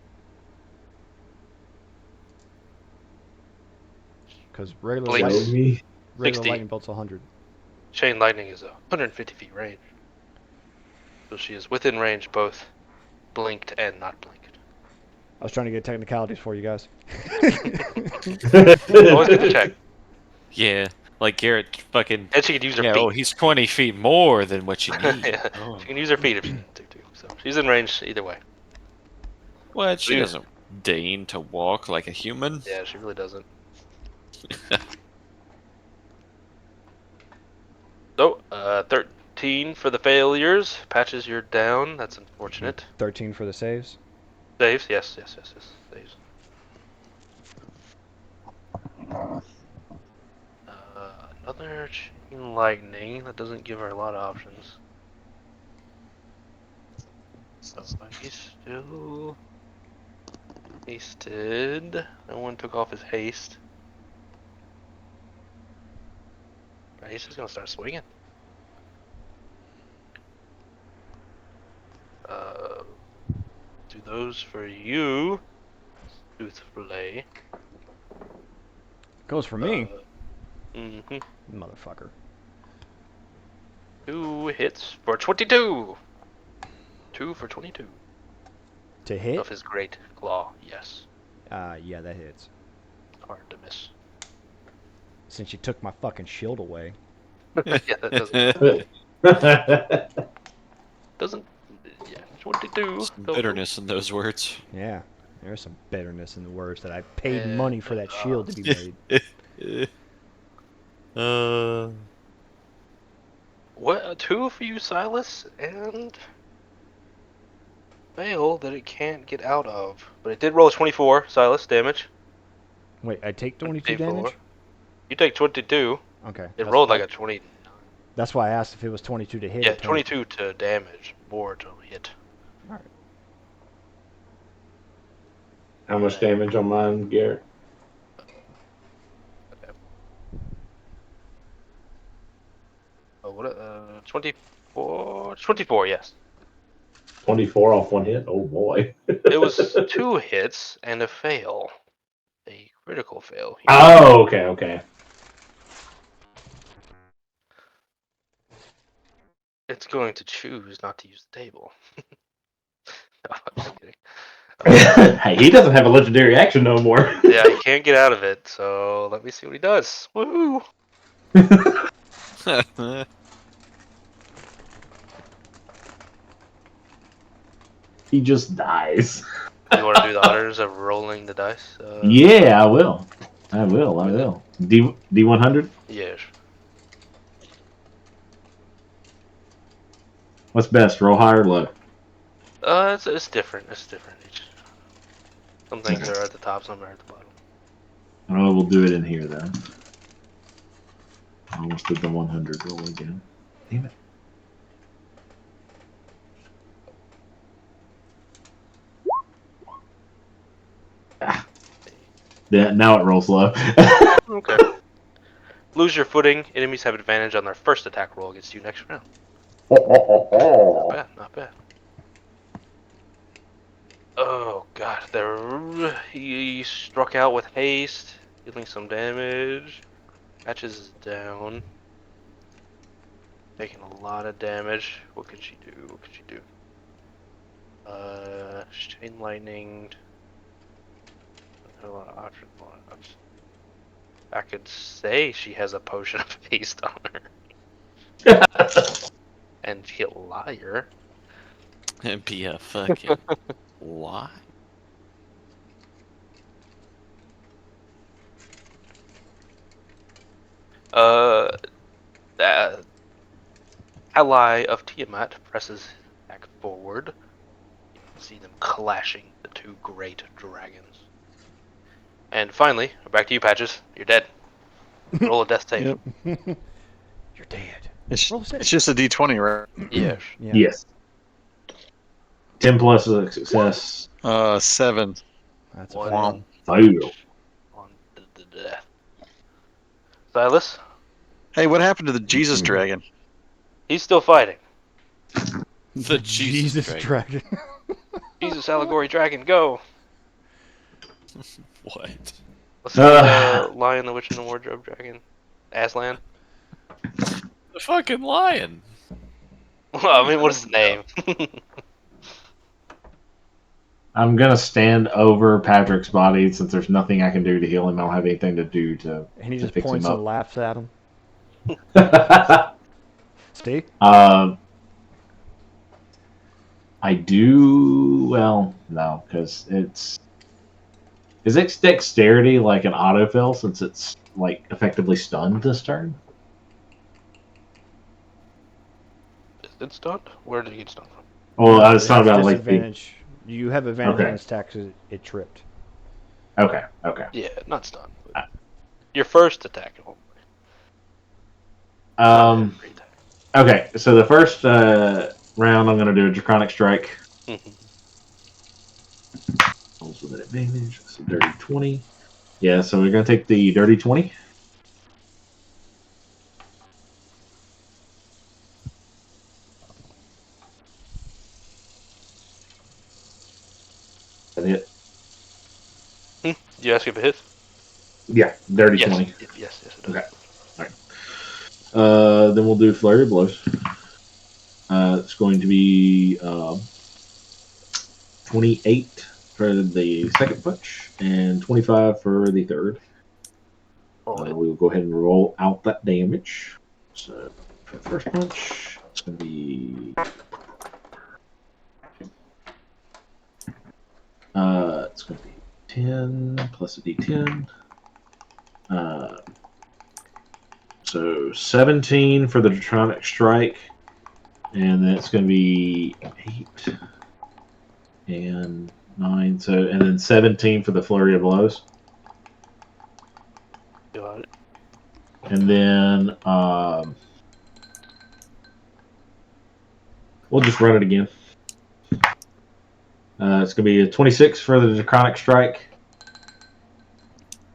Because regular, Blinks. Show lightning, me. regular 60. lightning bolt's 100. Chain lightning is 150 feet range. So she is within range, both blinked and not blinked. I was trying to get technicalities for you guys. Always good to check. Yeah, like Garrett fucking. And she could use her Yeah, feet. oh, he's 20 feet more than what you need. Yeah, Oh. she can use her feet if she needs to, too. So she's in range either way. What? She Yeah. doesn't deign to walk like a human. Yeah, she really doesn't. So, 13 for the failures. Patches, you're down. That's unfortunate. 13 for the saves. Saves, yes. Saves. Another chain lightning. That doesn't give her a lot of options. So he's still hasted. No one took off his haste. He's just gonna start swinging. Do those for you, Toothfillet. Goes for me. Mm-hmm. Motherfucker. 2 hits for 22. 2 for 22. To hit? Of his great claw, yes. Yeah, that hits. Hard to miss. Since you took my fucking shield away. Yeah, that doesn't. Yeah, 22. Some bitterness in those words. Yeah, there's some bitterness in the words that I paid money for that shield to be made. What? 2 for you, Silas, and fail that it can't get out of. But it did roll a 24, Silas, damage. Wait, I take 22 24. damage? You take 22. Okay. It rolled like a 20. That's why I asked if it was 22 to hit. Yeah, 22 to damage, more to hit. Alright. How much damage on mine, Garrett? Oh, what? 24. 24, yes. 24 off one hit? Oh boy. It was 2 hits and a fail. A critical fail. Here. Oh, okay. It's going to choose not to use the table. No, I'm just kidding. Hey, he doesn't have a legendary action no more. Yeah, he can't get out of it, so let me see what he does. Woohoo! He just dies. You want to do the honors of rolling the dice? Yeah, I will. I will. D100? Yes. What's best, roll high or low? It's different. It's different. Some things are at the top, some are at the bottom. Oh, we'll do it in here then. I almost did the 100 roll again. Damn it. Ah. Yeah, now it rolls low. Okay. Lose your footing. Enemies have advantage on their first attack roll against you next round. Not bad, not bad. Oh god, he struck out with haste, dealing some damage. Patches is down. Taking a lot of damage. What can she do? What can she do? Chain lightning. A lot of options. I could say she has a potion of haste on her. And be a liar. And be a fucking lie. The ally of Tiamat presses back forward. You can see them clashing, the two great dragons. And finally, back to you, Patches. You're dead. Roll a death save. Yep. You're dead. It's Roll six. just a D20, right? Yes. Yeah. Yes. 10 plus is a success. 7. That's a One fail. Fail. on the death. Silas, Hey, what happened to the Jesus dragon? he's still fighting. The Jesus Dragon. Jesus allegory dragon, go! What? Let's see the Lion, the Witch, and the Wardrobe dragon. Aslan. The fucking lion. Well, I mean, what is the name? I'm going to stand over Patrick's body since there's nothing I can do to heal him. I don't have anything to do to And he just fix points him and up. laughs at him. Steve? I do. Well, no, because it's. Is its dexterity like an autofill since it's like effectively stunned this turn? Is it stunned? Where did he get stunned from? Well, I was talking about like the. disadvantage. You have advantage Okay. against attacks because it tripped. Okay. Yeah, not stunned. But your first attack. Um. Okay, so the first round, I'm going to do a Draconic Strike. Rolls with an advantage. So dirty 20. Yeah, so we're going to take the dirty 20. you ask if it hits? Yeah, dirty Yes. 20. Yes, it does. Okay. Then we'll do flurry of blows. It's going to be 28 for the second punch and 25 for the third. Roll it. We will go ahead and roll out that damage. So for the first punch, it's going to be it's going to be 10 plus a d10. So 17 for the Draconic Strike, and then it's going to be 8 and 9. So and then 17 for the Flurry of Blows, Got it. and then we'll just run it again. It's going to be a 26 for the Draconic Strike,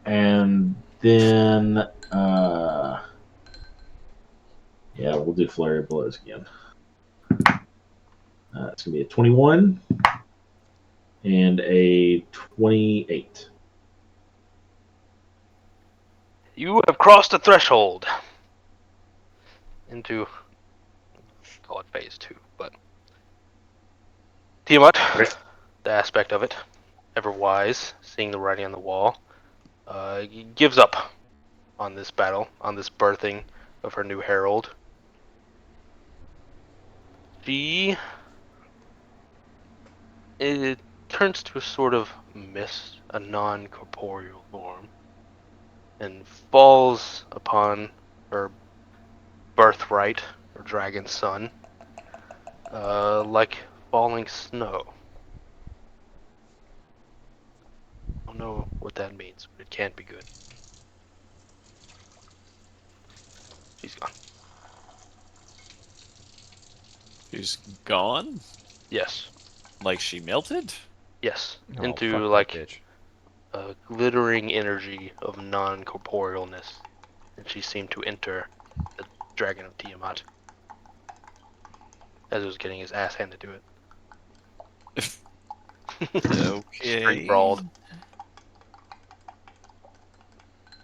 and then yeah, we'll do Flurry of Blows again. It's going to be a 21 and a 28. You have crossed the threshold into, call it phase 2, but Tiamat, Okay. the aspect of it, ever wise, seeing the writing on the wall, gives up on this battle, on this birthing of her new herald. It turns to a sort of mist, a non-corporeal form, and falls upon her birthright, her dragon son, like falling snow. I don't know what that means, but it can't be good. She's gone. She's gone? Yes. Like she melted? Yes. Oh, Into fuck that like bitch. a glittering energy of non-corporealness, and she seemed to enter the dragon of Tiamat as it was getting his ass handed to it. Straight Okay. brawled.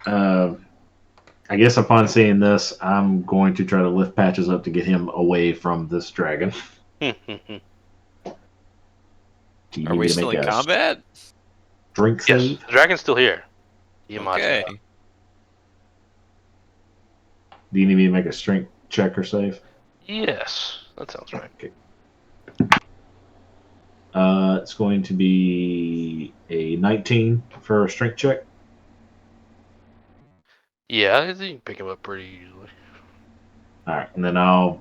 I guess upon seeing this, I'm going to try to lift Patches up to get him away from this dragon. Do you Are need we me to still make in a combat? drink Yes, save? the dragon's still here. Tiamat. Okay. Do you need me to make a strength check or save? Yes, that sounds right. Okay. It's going to be a 19 for a strength check. Yeah, I think you can pick him up pretty easily. All right, and then I'll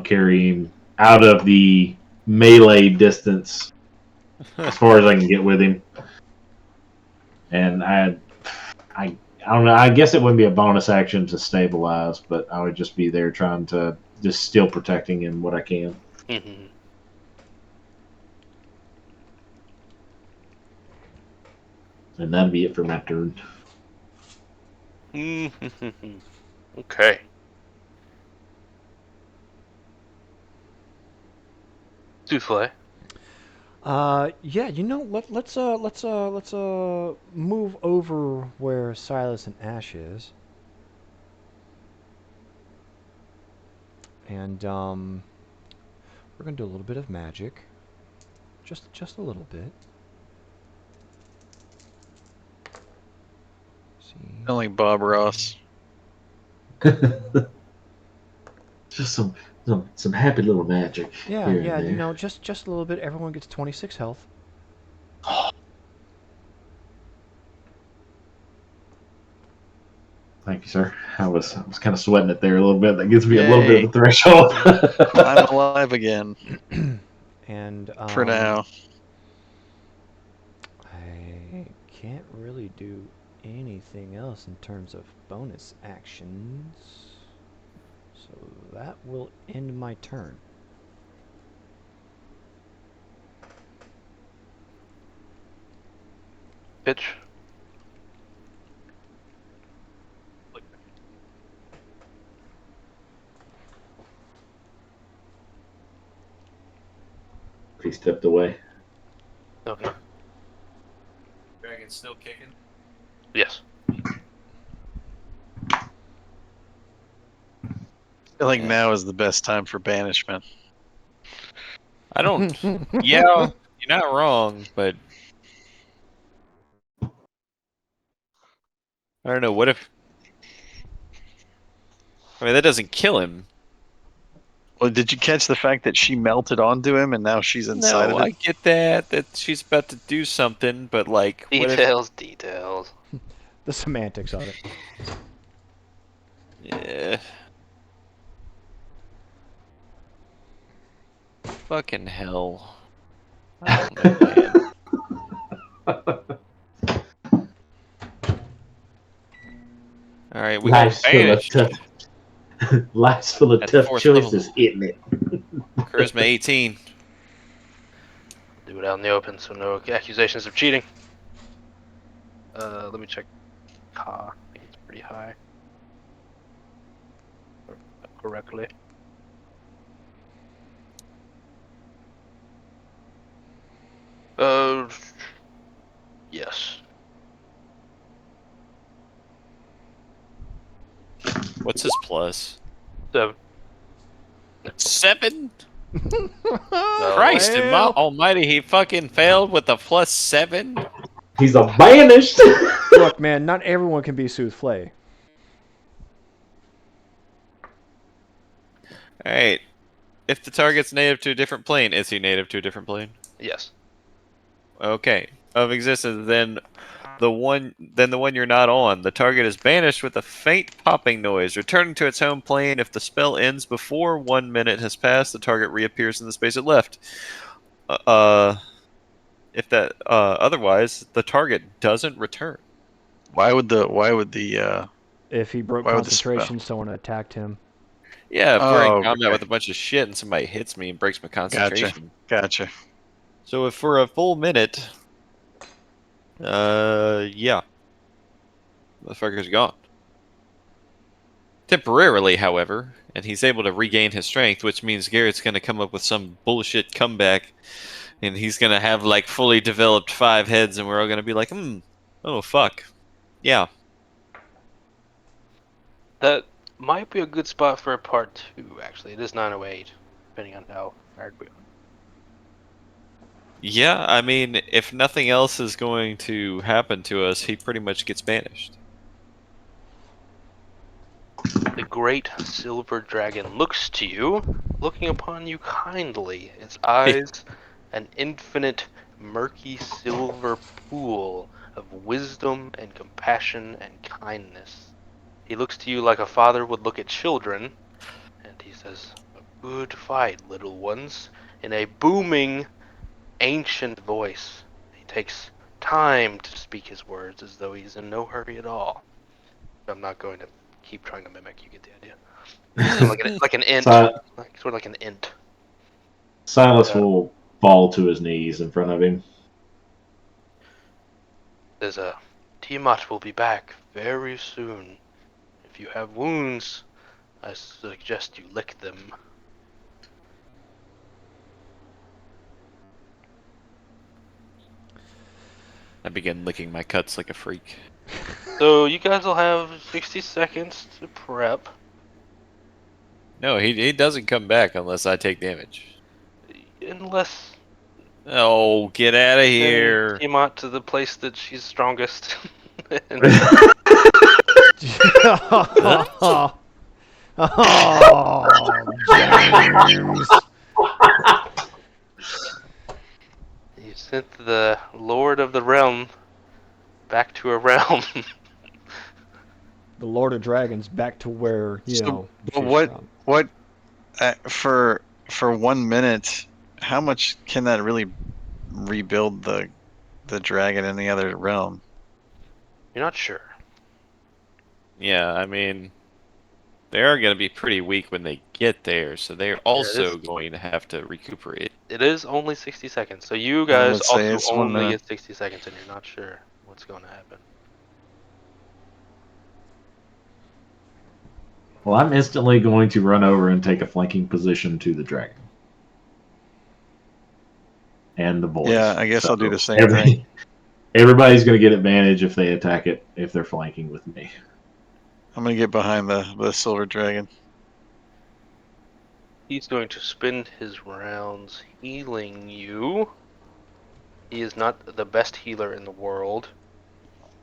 carry him out of the melee distance as far as I can get with him. And I don't know. I guess it wouldn't be a bonus action to stabilize, but I would just be there trying to just still protecting him what I can. And that'd be it for my turn. Okay. Souffle. Yeah, let's move over where Silas and Ash is, and we're gonna do a little bit of magic, just a little bit. See, Sound like Bob Ross. Just some happy little magic yeah, here yeah, and you there. know, just a little bit. Everyone gets 26 health. Thank you, sir. I was kind of sweating it there a little bit. That gives me a little bit Yay. of a threshold. I'm alive again And for now. I can't really do anything else in terms of bonus actions. So that will end my turn. Pitch. He stepped away. Okay. Dragon's still kicking. feel like Yeah. now is the best time for banishment. I don't. Yeah, you're not wrong, but I don't know. What if? I mean, that doesn't kill him. Well, did you catch the fact that she melted onto him and now she's inside No, of it? I get that she's about to do something, but like, what if? Details. The semantics of it. Yeah. Fucking hell. I don't know, man. All right, we gonna Life's full of banish tough. Life's full of at tough 4th level. choices, isn't it? Charisma 18. Do it out in the open, so no accusations of cheating. Let me check. I think it's pretty high. Correctly. Yes. What's his plus? 7. 7? No. Christ Well. almighty, he fucking failed with a +7? He's a banished. Look, man, not everyone can be souffle. Alright. If the target's native to a different plane, is he native to a different plane? Yes. Okay. Of existence, then the one you're not on. The target is banished with a faint popping noise, returning to its home plane. If the spell ends before 1 minute has passed, the target reappears in the space it left. Otherwise, the target doesn't return. Why would the If he broke Why would the spell- concentration, someone attacked him. Yeah, if we're in Oh, combat okay. with a bunch of shit and somebody hits me and breaks my concentration. Gotcha. So if for a full minute, yeah, the fucker's gone. Temporarily, however, and he's able to regain his strength, which means Garrett's going to come up with some bullshit comeback, and he's going to have like fully developed 5 heads, and we're all going to be like, oh fuck, yeah. That might be a good spot for a part 2, actually. It is 908, depending on how hard we are. Yeah, I mean, if nothing else is going to happen to us, he pretty much gets banished. The great silver dragon looks to you, looking upon you kindly. Its eyes, an infinite, murky silver pool of wisdom and compassion and kindness. He looks to you like a father would look at children, and he says, "A good fight, little ones," in a booming, ancient voice. He takes time to speak his words as though he's in no hurry at all. I'm not going to keep trying to mimic. You get the idea. Like an int, sort of like an int. Silas will fall to his knees in front of him. There's a Tiamat will be back very soon. If you have wounds, I suggest you lick them. I begin licking my cuts like a freak. So you guys will have 60 seconds to prep. No, he doesn't come back unless I take damage. Unless Oh, get out of here! Tiamat to the place that she's strongest. Oh, James. You sent the Lord of the Realm back to a realm. The Lord of Dragons back to where, you So, know. but she's what from. for 1 minute? How much can that really rebuild the dragon in the other realm? You're not sure. Yeah, I mean, they are going to be pretty weak when they get there, so they're also going to have to recuperate. It is only 60 seconds, so you Well, guys let's say also it's 1 only minute. get 60 seconds and you're not sure what's going to happen. Well, I'm instantly going to run over and take a flanking position to the dragon. And the boys. Yeah, I guess So I'll do the same thing. Everybody's going to get advantage if they attack it, if they're flanking with me. I'm gonna get behind the silver dragon. He's going to spend his rounds healing you. He is not the best healer in the world,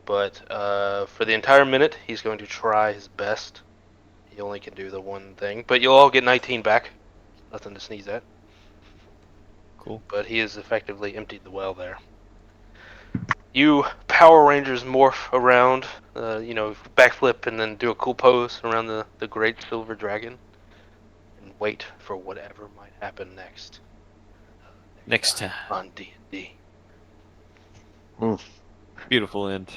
but for the entire minute, he's going to try his best. He only can do the one thing, but you'll all get 19 back. Nothing to sneeze at. Cool. But he has effectively emptied the well there. You Power Rangers morph around, backflip and then do a cool pose around the great silver dragon, and wait for whatever might happen next. Next time. On D&D. Beautiful end.